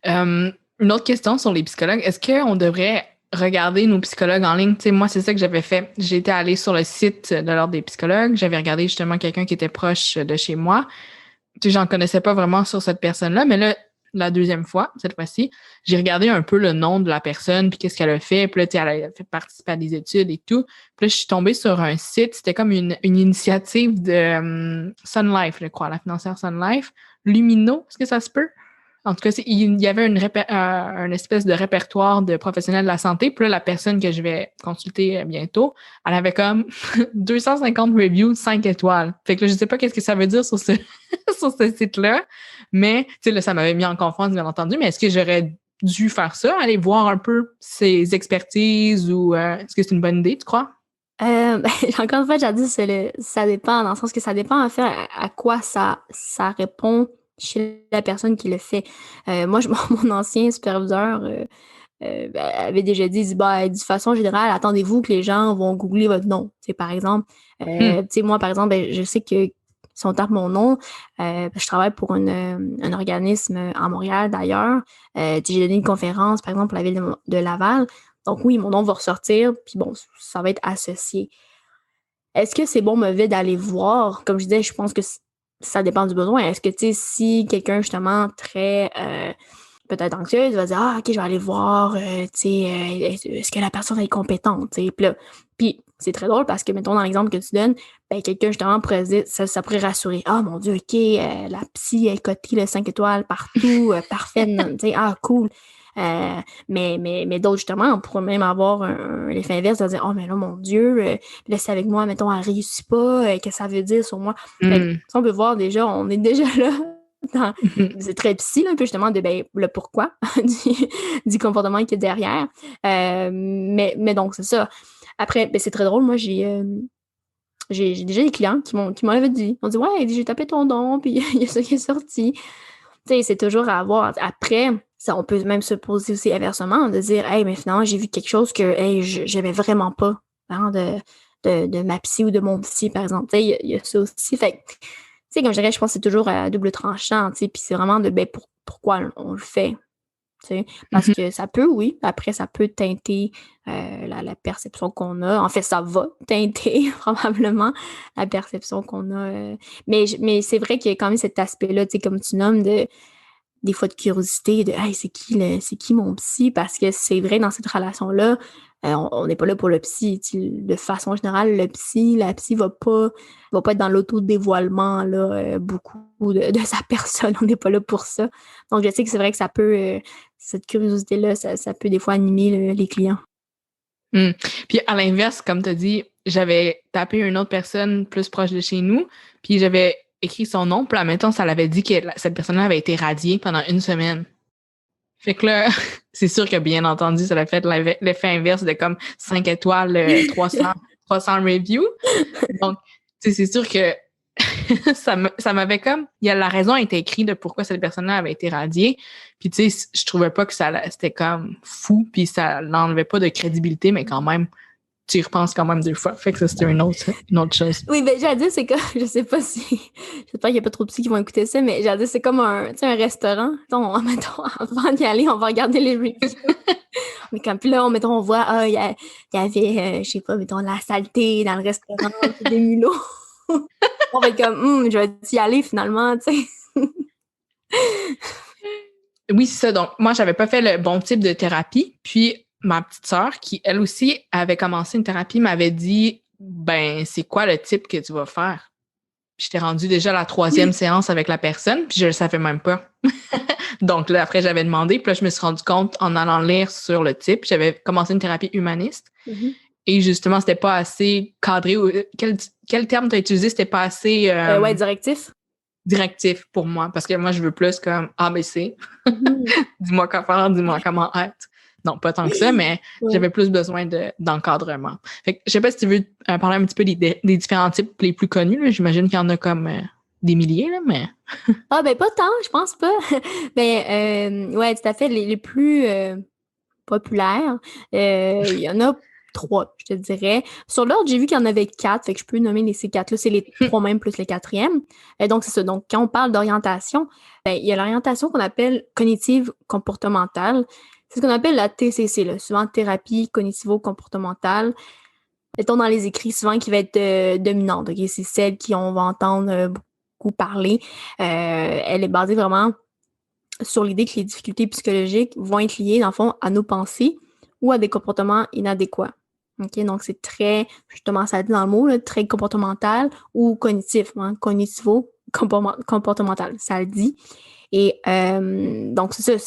Une autre question sur les psychologues. Est-ce qu'on devrait regarder nos psychologues en ligne? Tu sais, moi, c'est ça que j'avais fait. J'étais allée sur le site de l'Ordre des psychologues. J'avais regardé justement quelqu'un qui était proche de chez moi. Tu sais, j'en connaissais pas vraiment sur cette personne-là, mais là, la deuxième fois, cette fois-ci, j'ai regardé un peu le nom de la personne, puis qu'est-ce qu'elle a fait. Puis là, tu sais, elle a fait participer à des études et tout. Puis là, je suis tombée sur un site. C'était comme une initiative de Sun Life, je crois, la financière Sun Life. Lumino, est-ce que ça se peut? En tout cas, il y avait une espèce de répertoire de professionnels de la santé. Puis là, la personne que je vais consulter bientôt, elle avait comme 250 reviews, 5 étoiles. Fait que là, je sais pas qu'est-ce que ça veut dire sur ce, sur ce site-là. Mais, tu sais, là, ça m'avait mis en confiance, bien entendu. Mais est-ce que j'aurais dû faire ça, aller voir un peu ses expertises ou est-ce que c'est une bonne idée, tu crois? Ben, encore une fois, j'ai dit ça dépend, dans le sens que ça dépend en fait à quoi ça répond chez la personne qui le fait. Moi, mon ancien superviseur avait déjà dit, bah, de façon générale, attendez-vous que les gens vont googler votre nom. Tu sais, par exemple, tu sais, moi, par exemple, ben, je sais que si on tape mon nom, je travaille pour un organisme à Montréal d'ailleurs. J'ai donné une conférence, par exemple, pour la ville de Laval. Donc oui, mon nom va ressortir, puis bon, ça va être associé. Est-ce que c'est bon, mauvais d'aller voir? Comme je disais, je pense que ça dépend du besoin. Est-ce que, tu sais, si quelqu'un, justement, très peut-être anxieuse, va dire « Ah, OK, je vais aller voir, tu sais, est-ce que la personne est compétente? » Puis c'est très drôle parce que, mettons, dans l'exemple que tu donnes, ben, quelqu'un, justement, pourrait dire, ça pourrait rassurer. « Ah, mon Dieu, OK, la psy, elle cotée le 5 étoiles partout, parfait, tu sais, ah, cool. » Mais d'autres, justement, on pourrait même avoir l'effet inverse de dire « Oh, mais là, mon Dieu, là, c'est avec moi, mettons, elle réussit pas, qu'est-ce que ça veut dire sur moi? » Fait que, on peut voir déjà, on est déjà là. C'est très psy, là, un peu justement de le pourquoi du comportement qui est derrière. Mais donc, c'est ça. Après, ben, c'est très drôle. Moi, j'ai déjà des clients qui m'ont dit. Ils m'ont dit « Ouais, j'ai tapé ton nom, puis il y a ça qui est sorti. » Tu sais, c'est toujours à voir. Après, ça, on peut même se poser aussi inversement, de dire « Hey, mais finalement, j'ai vu quelque chose que hey, j'aimais vraiment pas hein, de ma psy ou de mon psy, par exemple. » Tu sais, il y a ça aussi. Fait que, tu sais, comme je dirais, je pense que c'est toujours à double tranchant, tu sais, puis c'est vraiment de pourquoi on le fait, tu sais. Parce que ça peut, oui, après, ça peut teinter la perception qu'on a. En fait, ça va teinter probablement la perception qu'on a. Mais c'est vrai qu'il y a quand même cet aspect-là, tu sais, comme tu nommes, des fois de curiosité, de hey, c'est qui mon psy? Parce que c'est vrai, dans cette relation-là, on n'est pas là pour le psy. De façon générale, la psy va pas être dans l'autodévoilement là, beaucoup de sa personne. On n'est pas là pour ça. Donc, je sais que c'est vrai que ça peut, cette curiosité-là, ça peut des fois animer les clients. Puis à l'inverse, comme tu as dit, j'avais tapé une autre personne plus proche de chez nous, puis j'avais écrit son nom, puis là, mettons, ça l'avait dit que cette personne-là avait été radiée pendant 1 semaine. Fait que là, c'est sûr que bien entendu, ça a fait l'effet inverse de comme 5 étoiles, 300 reviews. Donc, tu sais, c'est sûr que ça m'avait comme... La raison a été écrite de pourquoi cette personne-là avait été radiée. Puis, tu sais, je trouvais pas que c'était comme fou, puis ça n'enlevait pas de crédibilité, mais quand même, tu y repenses quand même 2 fois. Fait que ça, c'était une autre chose. Oui, ben, j'ai dit, c'est comme, je sais pas j'espère qu'il y a pas trop de psy qui vont écouter ça, mais j'ai dit, c'est comme un restaurant. Mettons, avant d'y aller, on va regarder les reviews. Mais quand puis là, on voit, il y avait, je sais pas, mettons, la saleté dans le restaurant, des mulots. On va être comme, je vais y aller finalement, tu sais. Oui, c'est ça. Donc, moi, j'avais pas fait le bon type de thérapie. Puis, ma petite sœur, qui, elle aussi, avait commencé une thérapie, m'avait dit, ben, c'est quoi le type que tu vas faire? Puis, j'étais rendue déjà à la 3e séance avec la personne, puis je le savais même pas. Donc, là, après, j'avais demandé, puis là, je me suis rendu compte en allant lire sur le type. J'avais commencé une thérapie humaniste. Mm-hmm. Et justement, c'était pas assez cadré. Quel terme tu as utilisé? C'était pas assez... ouais, directif. Directif pour moi, parce que moi, je veux plus comme ABC. Dis-moi quoi faire, dis-moi comment être. Non, pas tant que ça, mais j'avais plus besoin d'encadrement. Fait que, je sais pas si tu veux parler un petit peu des différents types les plus connus. Là. J'imagine qu'il y en a comme des milliers, là, mais... Ben pas tant, je pense pas. Ouais, tout à fait. Les plus populaires, il y en a 3, je te dirais. Sur l'ordre, j'ai vu qu'il y en avait 4, fait que je peux nommer ces 4-là. C'est les 3 mêmes plus le 4e. Donc, c'est ça. Donc, quand on parle d'orientation, il y a l'orientation qu'on appelle cognitive comportementale. C'est ce qu'on appelle la TCC, là, souvent thérapie cognitivo-comportementale. Mettons dans les écrits, souvent qui va être dominante. Okay? C'est celle on va entendre beaucoup parler. Elle est basée vraiment sur l'idée que les difficultés psychologiques vont être liées, dans le fond, à nos pensées ou à des comportements inadéquats. Okay? Donc, c'est très, justement, ça dit dans le mot, là, très comportemental ou cognitif, hein, cognitivo-comportemental, ça le dit. Et donc, c'est ça,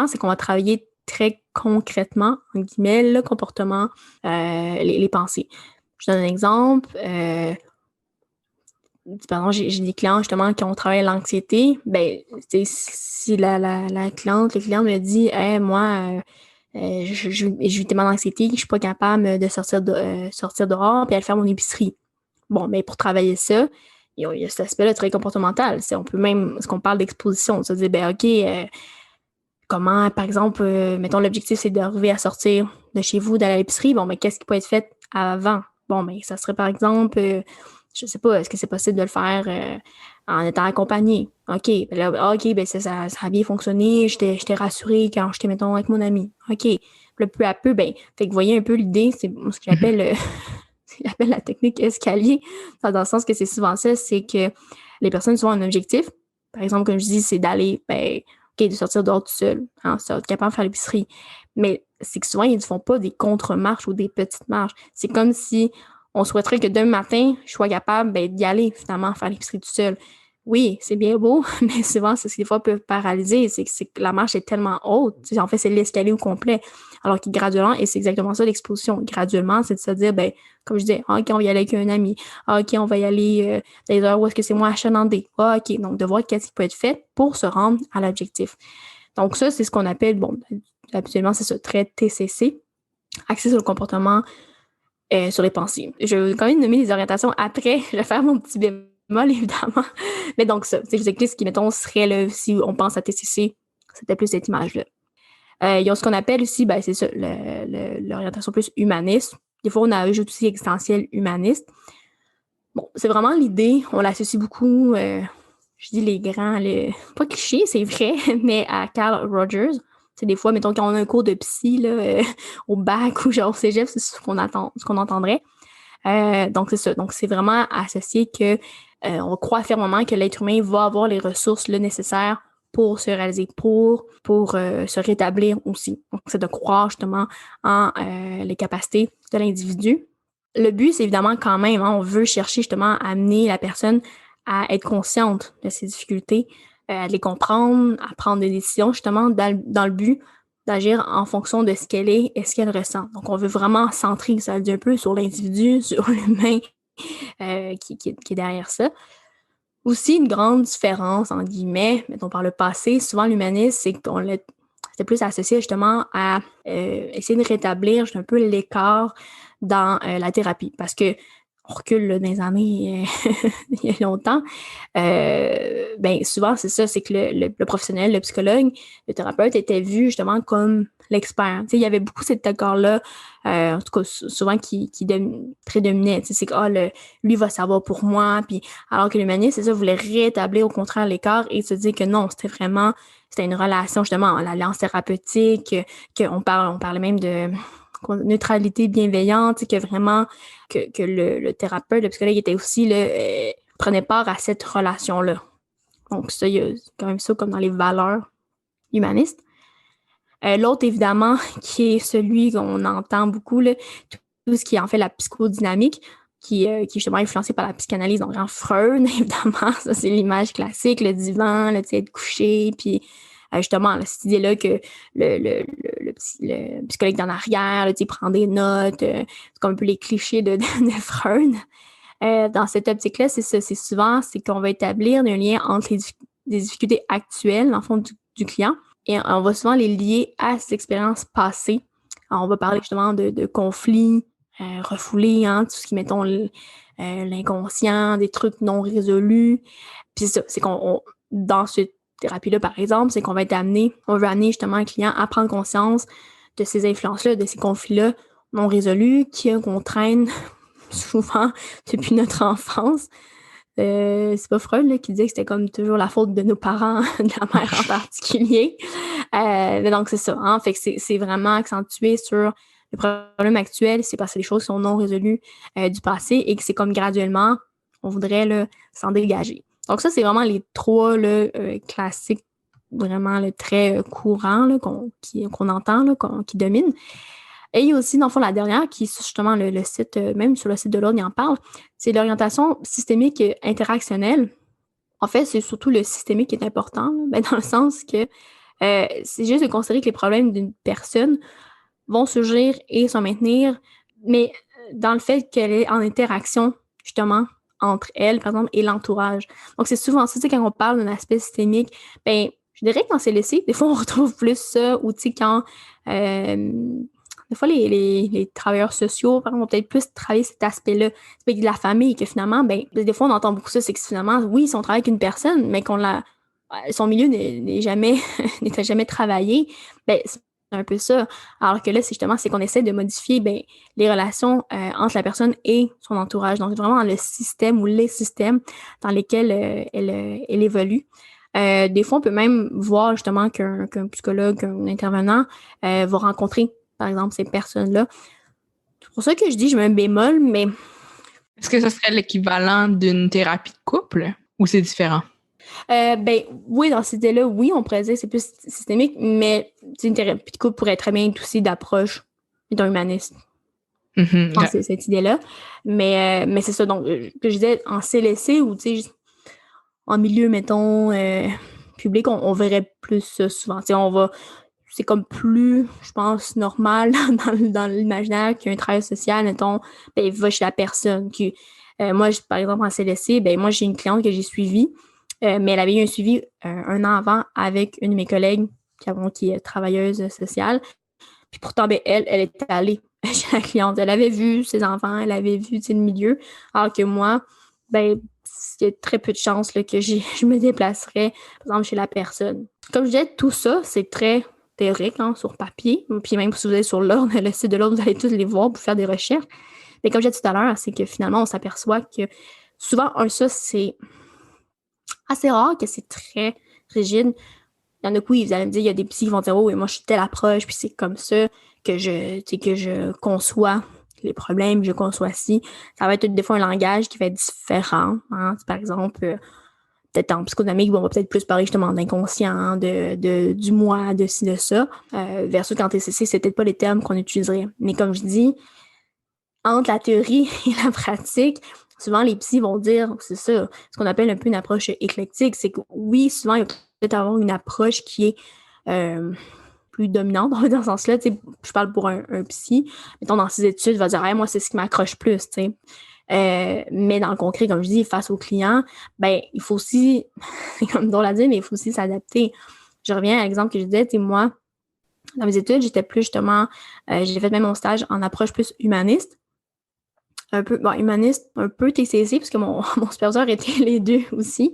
c'est qu'on va travailler très concrètement, en guillemets, le comportement, les pensées. Je donne un exemple. Pardon, j'ai des clients justement qui ont travaillé l'anxiété. Ben, si la cliente, le client me dit, hey, moi, je vis tellement d'anxiété que je suis pas capable de sortir dehors puis aller faire mon épicerie. Bon, mais pour travailler ça, il y a cet aspect-là très comportemental. On peut même, ce qu'on parle d'exposition, se dire, ben, OK, comment, par exemple, mettons, l'objectif, c'est d'arriver à sortir de chez vous, d'aller à l'épicerie. Bon, mais qu'est-ce qui peut être fait avant? Bon, mais ça serait, par exemple, je sais pas, est-ce que c'est possible de le faire en étant accompagné? OK, ben ça a bien fonctionné. J'étais rassurée quand j'étais, mettons, avec mon ami. OK. Puis là, peu à peu, ben, fait que vous voyez un peu l'idée, c'est ce que j'appelle la technique escalier. Dans le sens que c'est souvent ça, c'est que les personnes ont un objectif. Par exemple, comme je dis, c'est d'aller, ben, OK, de sortir dehors tout seul, hein, être capable de faire l'épicerie. Mais c'est que souvent, ils ne font pas des contre-marches ou des petites marches. C'est comme si on souhaiterait que demain matin, je sois capable d'y aller, finalement, faire l'épicerie tout seul. Oui, c'est bien beau, mais souvent, c'est ce qui des fois peut paralyser. C'est que la marche est tellement haute. En fait, c'est l'escalier au complet. Alors que graduellement, et c'est exactement ça l'exposition, graduellement, c'est de se dire, ben, comme je disais, OK, on va y aller avec un ami. OK, on va y aller dans les heures où est-ce que c'est moins achalandé. OK, donc de voir qu'est-ce qui peut être fait pour se rendre à l'objectif. Donc ça, c'est ce qu'on appelle, bon, habituellement, c'est ce trait TCC, axé sur le comportement, sur les pensées. Je vais quand même nommer les orientations après. Je vais faire mon petit bémol, évidemment. Mais donc ça, je vous explique ce qui, mettons, serait, là, si on pense à TCC, c'était plus cette image-là. Il y a ce qu'on appelle aussi, ben, c'est ça, l'orientation plus humaniste. Des fois, on ajoute aussi existentiel humaniste. Bon, c'est vraiment l'idée, on l'associe beaucoup, je dis les grands, pas cliché, c'est vrai, mais à Carl Rogers. C'est des fois, mettons, quand on a un cours de psy là, au bac ou genre au cégep, c'est ce qu'on entendrait. Donc, c'est ça. Donc, c'est vraiment associé que on croit fermement que l'être humain va avoir les ressources là, nécessaires pour se réaliser, pour se rétablir aussi. Donc, c'est de croire justement en les capacités de l'individu. Le but, c'est évidemment quand même, hein, on veut chercher justement à amener la personne à être consciente de ses difficultés, à les comprendre, à prendre des décisions justement dans le but d'agir en fonction de ce qu'elle est et ce qu'elle ressent. Donc, on veut vraiment centrer, ça dit un peu, sur l'individu, sur l'humain qui est derrière ça. Aussi, une grande différence, en guillemets, mettons par le passé, souvent l'humanisme, c'est c'était plus associé justement à essayer de rétablir un peu l'écart dans la thérapie. Parce que on recule là, dans les années il y a longtemps, ben souvent, c'est ça, c'est que le professionnel, le psychologue, le thérapeute était vu justement comme l'expert. Tu sais, il y avait beaucoup cet accord-là, en tout cas, souvent qui prédominait. Tu sais, c'est que lui va savoir pour moi, puis alors que l'humaniste, c'est ça, voulait rétablir au contraire l'écart et se dire que non, c'était une relation justement, l'alliance thérapeutique, on parlait même de neutralité bienveillante, que vraiment que le thérapeute, le psychologue était aussi prenait part à cette relation-là. Donc ça, il y a quand même ça comme dans les valeurs humanistes. L'autre, évidemment, qui est celui qu'on entend beaucoup, là, tout ce qui est en fait la psychodynamique, qui est justement influencé par la psychanalyse, donc en Freud, évidemment, ça c'est l'image classique, le divan, le être couché, puis justement, là, cette idée-là que le psychologue d'en arrière, là, prend des notes, c'est comme un peu les clichés de Freud. Dans cette optique-là, c'est ça, c'est qu'on va établir un lien entre les difficultés actuelles, en fond, du client, et on va souvent les lier à ses expériences passées. Alors, on va parler justement de conflits refoulés, hein, tout ce qui, mettons, l'inconscient, des trucs non résolus. Puis c'est ça, c'est qu'on dans cette thérapie-là, par exemple, c'est qu'on va on veut amener justement un client à prendre conscience de ces influences-là, de ces conflits-là non résolus qu'on traîne souvent depuis notre enfance. C'est pas Freud là, qui disait que c'était comme toujours la faute de nos parents, de la mère en particulier. Mais donc, c'est ça. Hein? Fait que c'est vraiment accentué sur le problème actuel, c'est parce que les choses sont non résolues du passé et que c'est comme graduellement, on voudrait là, s'en dégager. Donc ça, c'est vraiment les trois là, classiques, vraiment là, très courants là, qu'on entend, là, qui dominent. Et il y a aussi, dans le fond, la dernière, qui est justement le site, même sur le site de l'Ordre, il en parle, c'est l'orientation systémique interactionnelle. En fait, c'est surtout le systémique qui est important, là, dans le sens que c'est juste de considérer que les problèmes d'une personne vont surgir et se maintenir, mais dans le fait qu'elle est en interaction, justement, entre elle, par exemple, et l'entourage. Donc, c'est souvent ça, tu sais, quand on parle d'un aspect systémique, ben je dirais que dans CLC, des fois, on retrouve plus ça, ou tu sais, quand des fois, les travailleurs sociaux, par exemple, vont peut-être plus travailler cet aspect-là, l'aspect de la famille, que finalement, ben, des fois, on entend beaucoup ça, c'est que finalement, oui, si on travaille avec une personne, mais son milieu n'était jamais travaillé, ben, c'est un peu ça. Alors que là, c'est qu'on essaie de modifier ben, les relations entre la personne et son entourage. Donc, vraiment le système ou les systèmes dans lesquels elle évolue. Des fois, on peut même voir justement qu'un psychologue, qu'un intervenant va rencontrer par exemple, ces personnes-là. C'est pour ça que je mets un bémol, mais... Est-ce que ce serait l'équivalent d'une thérapie de couple ou c'est différent? Ben oui, dans cette idée-là, oui, on pourrait dire que c'est plus systémique, mais une thérapie de couple pourrait très bien être aussi d'approche d'un humaniste. Je pense que c'est cette idée-là. Mais c'est ça, donc, que je disais, en CLSC ou, tu sais, en milieu, mettons, public, on verrait plus ça souvent. Tu sais, c'est comme plus, je pense, normal dans l'imaginaire qu'un travail social, mettons, ben, il va chez la personne. Moi, par exemple, en CLSC, ben, moi, j'ai une cliente que j'ai suivie, mais elle avait eu un suivi un an avant avec une de mes collègues qui est travailleuse sociale. Puis pourtant, ben, elle était allée chez la cliente. Elle avait vu ses enfants, elle avait vu le milieu. Alors que moi, ben, il y a très peu de chances là, que je me déplacerais, par exemple, chez la personne. Comme je disais, tout ça, c'est très théorique, hein, sur papier. Puis même si vous allez sur l'Ordre, le site de l'Ordre, vous allez tous les voir pour faire des recherches. Mais comme je disais tout à l'heure, c'est que finalement, on s'aperçoit que souvent, ça, c'est assez rare que c'est très rigide. Il y en a qui, vous allez me dire, il y a des psys qui vont dire « Oh, et moi, je suis telle approche, puis c'est comme ça que je conçois les problèmes, je conçois ci. » Ça va être des fois un langage qui va être différent. Hein. Par exemple, peut-être en psychodynamique, on va peut-être plus parler justement d'inconscient, du moi, de ci, de ça. Versus qu'en TCC, c'est peut-être pas les termes qu'on utiliserait. Mais comme je dis, entre la théorie et la pratique, souvent les psys vont dire, c'est ça, ce qu'on appelle un peu une approche éclectique, c'est que oui, souvent, il va peut-être avoir une approche qui est plus dominante dans ce sens-là. Je parle pour un psy, mettons dans ses études, il va dire hey, moi, c'est ce qui m'accroche plus. Mais dans le concret, comme je dis, face au client, ben, il faut aussi, c'est comme drôle à dire, mais il faut aussi s'adapter. Je reviens à l'exemple que je disais, moi, Dans mes études, j'étais plus justement, j'ai fait même mon stage en approche plus humaniste. Un peu, bon, humaniste, un peu TCC, parce que mon superviseur était les deux aussi.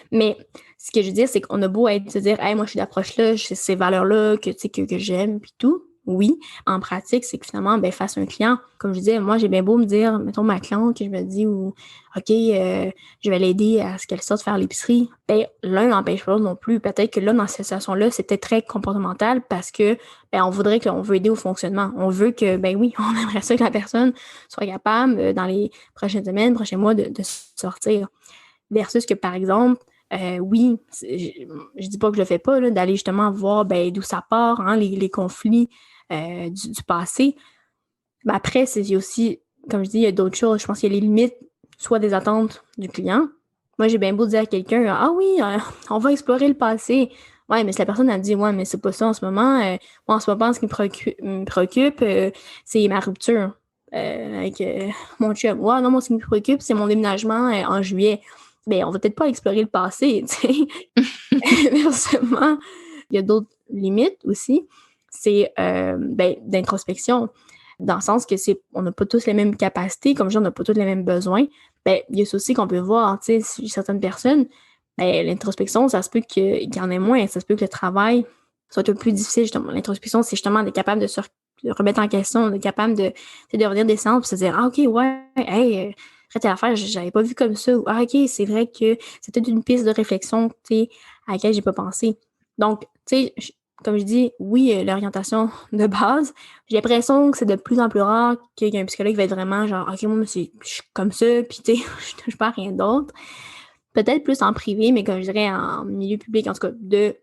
Mais ce que je veux dire, c'est qu'on a beau être, se dire, hey, moi, je suis d'approche-là, j'ai ces valeurs-là que, tu sais, que j'aime, puis tout. Oui, en pratique, c'est que finalement, ben, face à un client, comme je disais, moi, j'ai bien beau me dire, mettons ma cliente, que je me dis, ou, OK, je vais l'aider à ce qu'elle sorte faire l'épicerie. Ben, l'un n'empêche pas l'autre non plus. Peut-être que là, dans cette situation-là, c'était très comportemental parce que, ben, on voudrait qu'on veut aider au fonctionnement. On veut que, ben oui, on aimerait ça que la personne soit capable, dans les prochaines semaines, prochains mois, de sortir. Versus que, par exemple, oui, je dis pas que je le fais pas, là, d'aller justement voir ben, d'où ça part, hein, les conflits du passé. Mais après, il y a aussi, comme je dis, il y a d'autres choses. Je pense qu'il y a les limites, soit des attentes du client. Moi, j'ai bien beau dire à quelqu'un, ah oui, on va explorer le passé. Ouais, mais si la personne a dit, ouais, mais c'est pas ça en ce moment. Moi, en ce moment, ce qui me préoccupe, c'est ma rupture avec mon chum. Ouais, non, moi, ce qui me préoccupe, c'est mon déménagement en juillet. Ben, on va peut-être pas explorer le passé, tu sais. Inversement, il y a d'autres limites aussi. C'est ben, d'introspection, dans le sens que on n'a pas tous les mêmes capacités, comme je dis, on n'a pas tous les mêmes besoins. Ben, il y a ça aussi qu'on peut voir, tu sais, chez certaines personnes, ben, l'introspection, ça se peut qu'il y en ait moins, ça se peut que le travail soit un peu plus difficile, justement. L'introspection, c'est justement d'être capable de se remettre en question, d'être capable de revenir des centres, puis se dire, ah, OK, ouais, hey, telle affaire, j'avais pas vu comme ça, ou ah, OK, c'est vrai que c'est peut-être une piste de réflexion, tu sais, à laquelle j'ai pas pensé. Donc, tu sais, comme je dis, oui, l'orientation de base, j'ai l'impression que c'est de plus en plus rare qu'il y ait un psychologue qui va être vraiment genre, OK, moi, je suis comme ça, puis tu sais, je touche pas à rien d'autre. Peut-être plus en privé, mais comme je dirais en milieu public, en tout cas, de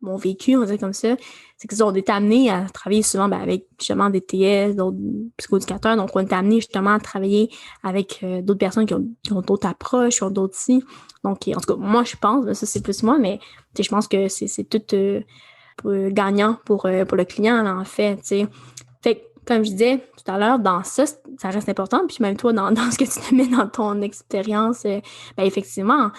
mon vécu, on va dire comme ça, c'est qu'ils ont été amenés à travailler souvent ben, avec justement des TS, d'autres psychoéducateurs. Donc, on est amenés justement à travailler avec d'autres personnes qui ont d'autres approches, qui ont d'autres si. Donc, en tout cas, moi, je pense, ça c'est plus moi, mais je pense que c'est tout gagnant pour le client, là, en fait, tu sais. Fait que, comme je disais tout à l'heure, dans ça, ça reste important. Puis même toi, dans ce que tu te mets dans ton expérience, ben effectivement.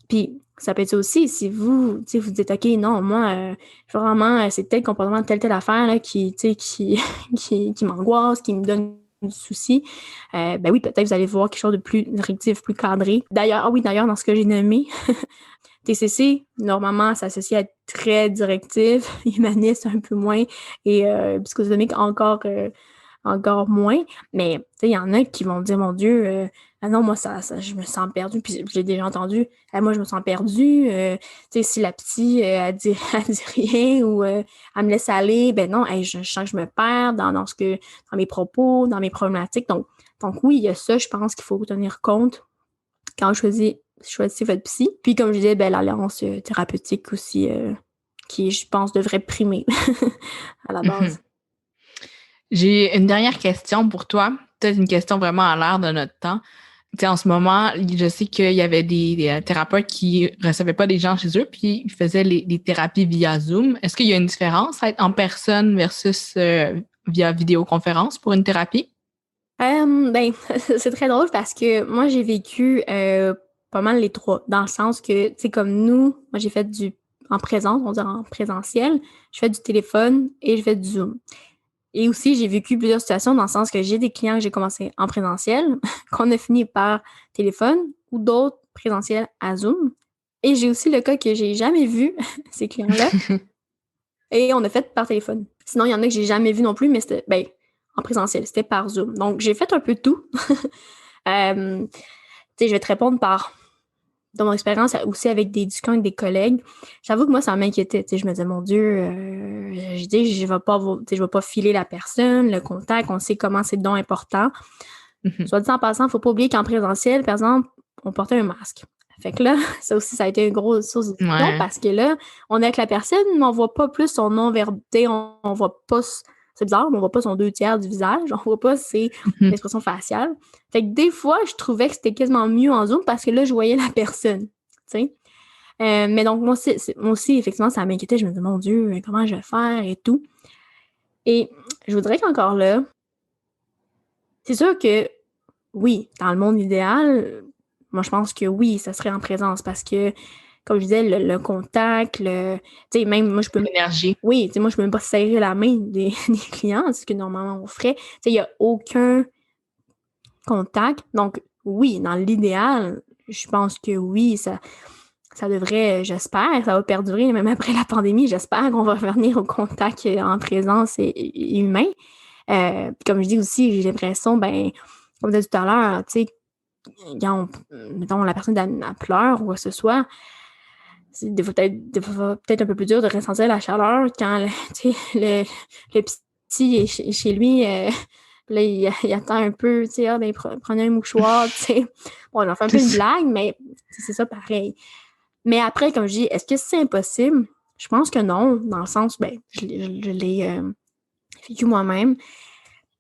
Puis ça peut être aussi, si vous, tu sais, vous dites, OK, non, moi, vraiment, c'est tel comportement, telle affaire là, qui, tu sais, qui m'angoisse, qui me donne du souci, ben oui, peut-être vous allez voir quelque chose de plus directif, plus cadré. D'ailleurs, ah oui, d'ailleurs, dans ce que j'ai nommé, TCC, normalement, ça s'associe à être très directif, humaniste un peu moins, et psychodynamique encore moins. Mais tu sais, il y en a qui vont dire, mon Dieu, ah non, moi, je me sens perdue. Puis j'ai déjà entendu, ah, moi, je me sens perdue. Tu sais, si la petite, elle dit rien ou elle me laisse aller, ben non, hey, je sens que je me perds dans mes propos, dans mes problématiques. Donc oui, il y a ça, je pense qu'il faut tenir compte quand on choisissez votre psy. Puis comme je disais, ben, l'alliance thérapeutique aussi, qui, je pense, devrait primer à la base. J'ai une dernière question pour toi. Peut-être une question vraiment à l'air de notre temps. Tu sais, en ce moment, je sais qu'il y avait des thérapeutes qui recevaient pas des gens chez eux, puis ils faisaient les thérapies via Zoom. Est-ce qu'il y a une différence à être en personne versus via vidéoconférence pour une thérapie? Ben, c'est très drôle parce que moi, j'ai vécu pas mal les trois, dans le sens que, tu sais, comme nous, moi, j'ai fait en présence, on dirait en présentiel, je fais du téléphone et je fais du Zoom. Et aussi, j'ai vécu plusieurs situations dans le sens que j'ai des clients que j'ai commencé en présentiel, qu'on a fini par téléphone ou d'autres présentiels à Zoom. Et j'ai aussi le cas que j'ai jamais vu, ces clients-là, et on a fait par téléphone. Sinon, il y en a que j'ai jamais vu non plus, mais c'était ben, en présentiel, c'était par Zoom. Donc, j'ai fait un peu de tout. Tu sais, je vais te répondre dans mon expérience aussi avec des discussions avec des collègues. J'avoue que moi, ça m'inquiétait. Tu sais, je me disais, mon Dieu, je dis, je vais pas filer la personne, le contact, on sait comment c'est donc important. Soit dit en passant, faut pas oublier qu'en présentiel, par exemple, on portait un masque. Fait que là, ça aussi, ça a été une grosse source de discussion parce que là, on est avec la personne, mais on voit pas plus son non-verbalité, on voit pas, c'est bizarre, mais on voit pas son 2/3 du visage, on voit pas ses expressions faciales. Fait que des fois, je trouvais que c'était quasiment mieux en Zoom parce que là, je voyais la personne, tu sais. Mais donc, moi aussi, effectivement, ça m'inquiétait. Je me disais, mon Dieu, comment je vais faire et tout. Et je voudrais qu'encore là, c'est sûr que oui, dans le monde idéal, moi, je pense que oui, ça serait en présence parce que comme je disais, le contact, tu sais, même moi, je peux... L'énergie. Oui, tu sais, moi, je peux même pas serrer la main des clients, ce que normalement on ferait. Tu sais, il y a aucun contact. Donc, oui, dans l'idéal, je pense que oui, ça devrait, j'espère, ça va perdurer même après la pandémie. J'espère qu'on va revenir au contact en présence et humain. Puis comme je dis aussi, j'ai l'impression, ben, comme je disais tout à l'heure, tu sais, quand mettons, la personne elle pleure ou quoi que ce soit, c'est des fois peut-être un peu plus dur de ressentir la chaleur quand tu sais, le petit est chez lui. Là, il attend un peu, tu sais, ah, ben, prenez un mouchoir, tu sais. Bon, j'en fais un peu une blague, mais c'est ça pareil. Mais après, comme je dis, est-ce que c'est impossible? Je pense que non, dans le sens, ben, je l'ai vécu moi-même.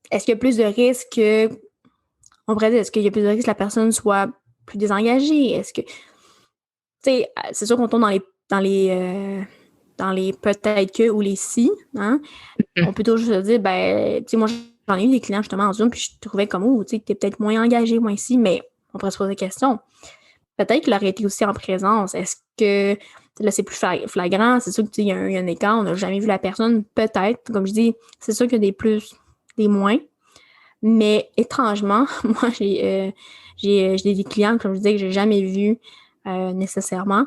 Est-ce qu'il y a plus de risques que, on pourrait dire, est-ce qu'il y a plus de risques que la personne soit plus désengagée? Est-ce que, tu sais, c'est sûr qu'on tombe dans les peut-être que ou les si, hein? On peut toujours se dire, ben, tu sais, moi, j'en ai eu des clients justement en Zoom, puis je trouvais comme, oh, tu sais, t'es peut-être moins engagé, moins si, mais on pourrait se poser la question. Peut-être qu'il aurait été aussi en présence. Est-ce que, là, c'est plus flagrant? C'est sûr qu'il y a un écart, on n'a jamais vu la personne. Peut-être, comme je dis, c'est sûr qu'il y a des plus, des moins. Mais étrangement, moi, j'ai des clients, comme je disais, que j'ai jamais vus nécessairement,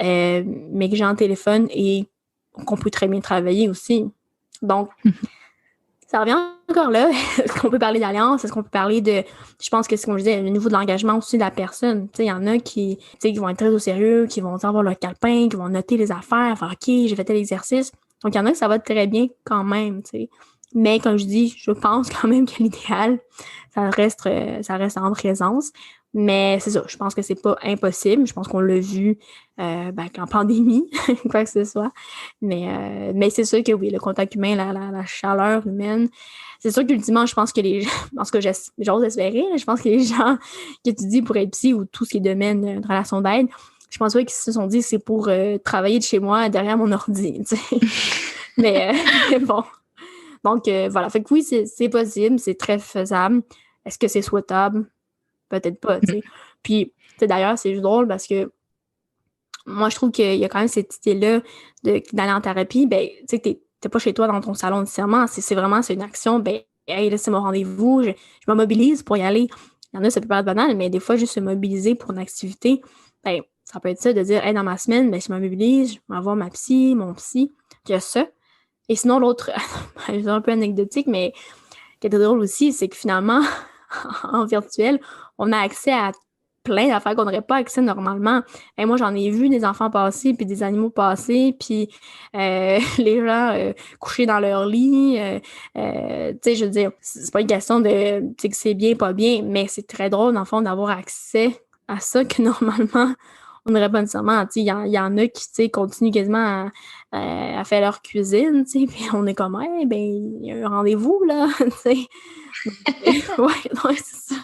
mais que j'ai en téléphone et qu'on peut très bien travailler aussi. Donc, ça revient encore là. Est-ce qu'on peut parler d'alliance? Est-ce qu'on peut parler de... Je pense que c'est comme je disais, le niveau de l'engagement aussi de la personne. Tu sais, il y en a qui vont être très au sérieux, qui vont avoir leur calepin, qui vont noter les affaires, faire OK, j'ai fait tel exercice. Donc, il y en a que ça va très bien quand même, tu sais. Mais comme je dis, je pense quand même que l'idéal, ça reste en présence. Mais c'est ça, je pense que c'est pas impossible. Je pense qu'on l'a vu en pandémie, quoi que ce soit. Mais c'est sûr que oui, le contact humain, la chaleur humaine, c'est sûr qu'ultimement, je pense que les gens, parce que j'ose espérer, je pense que les gens que tu dis pour être psy ou tout ce qui est domaine de relation d'aide, je pense pas qu'ils se sont dit c'est pour travailler de chez moi derrière mon ordi, tu sais. mais bon. Donc, voilà. Fait que oui, c'est possible, c'est très faisable. Est-ce que c'est souhaitable? Peut-être pas, tu sais. Puis, tu sais, d'ailleurs, c'est juste drôle parce que moi, je trouve qu'il y a quand même cette idée-là d'aller en thérapie. Ben, tu sais, t'es pas chez toi dans ton salon nécessairement. C'est vraiment, c'est une action. Ben, hey, là, c'est mon rendez-vous. Je me mobilise pour y aller. Il y en a, ça peut paraître banal, mais des fois, juste se mobiliser pour une activité, ben, ça peut être ça, de dire, hey, dans ma semaine, ben, je me mobilise, je vais voir ma psy, mon psy. Il y a ça. Et sinon, l'autre, c'est un peu anecdotique, mais qui est drôle aussi, c'est que finalement, en virtuel, on a accès à plein d'affaires qu'on n'aurait pas accès normalement. Et moi, j'en ai vu des enfants passer, puis des animaux passer, puis les gens couchés dans leur lit. Tu sais, je veux dire, c'est pas une question de tu sais, que c'est bien, pas bien, mais c'est très drôle, dans le fond, d'avoir accès à ça que normalement, on n'aurait pas nécessairement. Tu sais, il y en a qui, tu sais, continuent quasiment à faire leur cuisine, tu sais, puis on est comme, hey, ben, il y a un rendez-vous, là, tu sais. Ouais, c'est ça.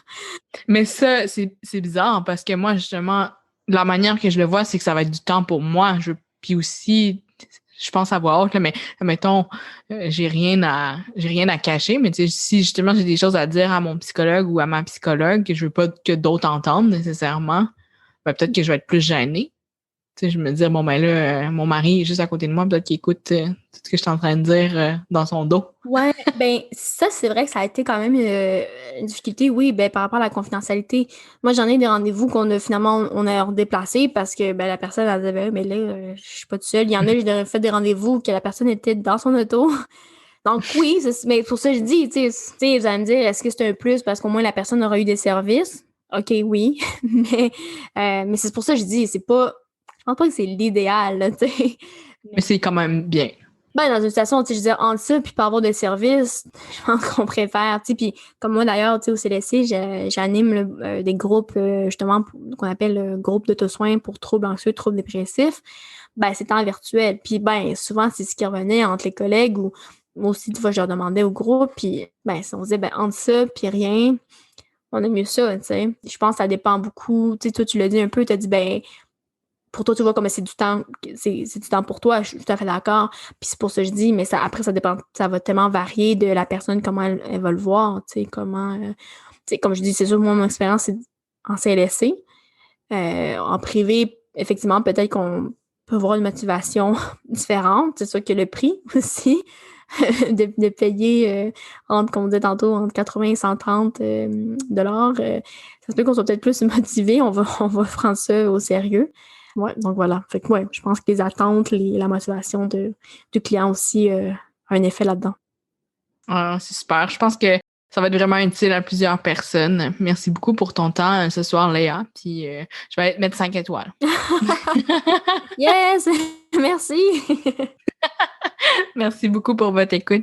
Mais ça, c'est bizarre parce que moi, justement, la manière que je le vois, c'est que ça va être du temps pour moi. Puis aussi, je pense à voix haute, là, mais mettons, j'ai rien à cacher, mais tu sais, si justement j'ai des choses à dire à mon psychologue ou à ma psychologue que je veux pas que d'autres entendent nécessairement, ben peut-être que je vais être plus gênée. Tu sais, je me dis, bon, ben là, mon mari est juste à côté de moi, peut-être qu'il écoute tout ce que je suis en train de dire dans son dos. Ouais, ben ça, c'est vrai que ça a été quand même une difficulté, oui, ben par rapport à la confidentialité. Moi, j'en ai des rendez-vous qu'on a finalement, on a redéplacés parce que ben, la personne, elle disait, ben, mais là, je suis pas toute seule. Il y en a, j'ai fait des rendez-vous que la personne était dans son auto. Donc oui, mais pour ça, je dis, tu sais, vous allez me dire, est-ce que c'est un plus parce qu'au moins la personne aura eu des services? OK, oui. mais c'est pour ça que je dis, c'est pas, je pense pas que c'est l'idéal, là, tu sais. Mais c'est quand même bien. Ben, dans une situation, tu sais, je veux dire, entre ça puis pas avoir de service, je pense qu'on préfère, tu sais, puis comme moi, d'ailleurs, tu sais, au CLSC, j'anime des groupes, justement, qu'on appelle groupe d'auto-soins pour troubles anxieux, troubles dépressifs. Ben, c'était en virtuel. Puis, ben, souvent, c'est ce qui revenait entre les collègues ou moi aussi, tu vois, je leur demandais au groupe, puis, ben, si on disait, ben, entre ça puis rien, on aime mieux ça, tu sais. Je pense que ça dépend beaucoup. Tu sais, toi, tu l'as dit un peu, tu as dit, ben, pour toi, tu vois comme c'est du temps, c'est du temps pour toi, je suis tout à fait d'accord. Puis c'est pour ça que je dis, mais ça, après, ça dépend, ça va tellement varier de la personne, comment elle va le voir, tu sais, comment, tu sais, comme je dis, c'est sûr, moi, mon expérience, c'est en CLSC. En privé, effectivement, peut-être qu'on peut avoir une motivation différente. C'est sûr que le prix aussi, de payer, comme on disait tantôt, entre 80 et 130 dollars, ça se peut qu'on soit peut-être plus motivé, on va prendre ça au sérieux. Ouais, donc voilà. Fait que je pense que les attentes, la motivation du client aussi a un effet là-dedans. Ah, c'est super. Je pense que ça va être vraiment utile à plusieurs personnes. Merci beaucoup pour ton temps ce soir, Léa. Puis je vais mettre 5 étoiles. Yes! Merci! Merci beaucoup pour votre écoute.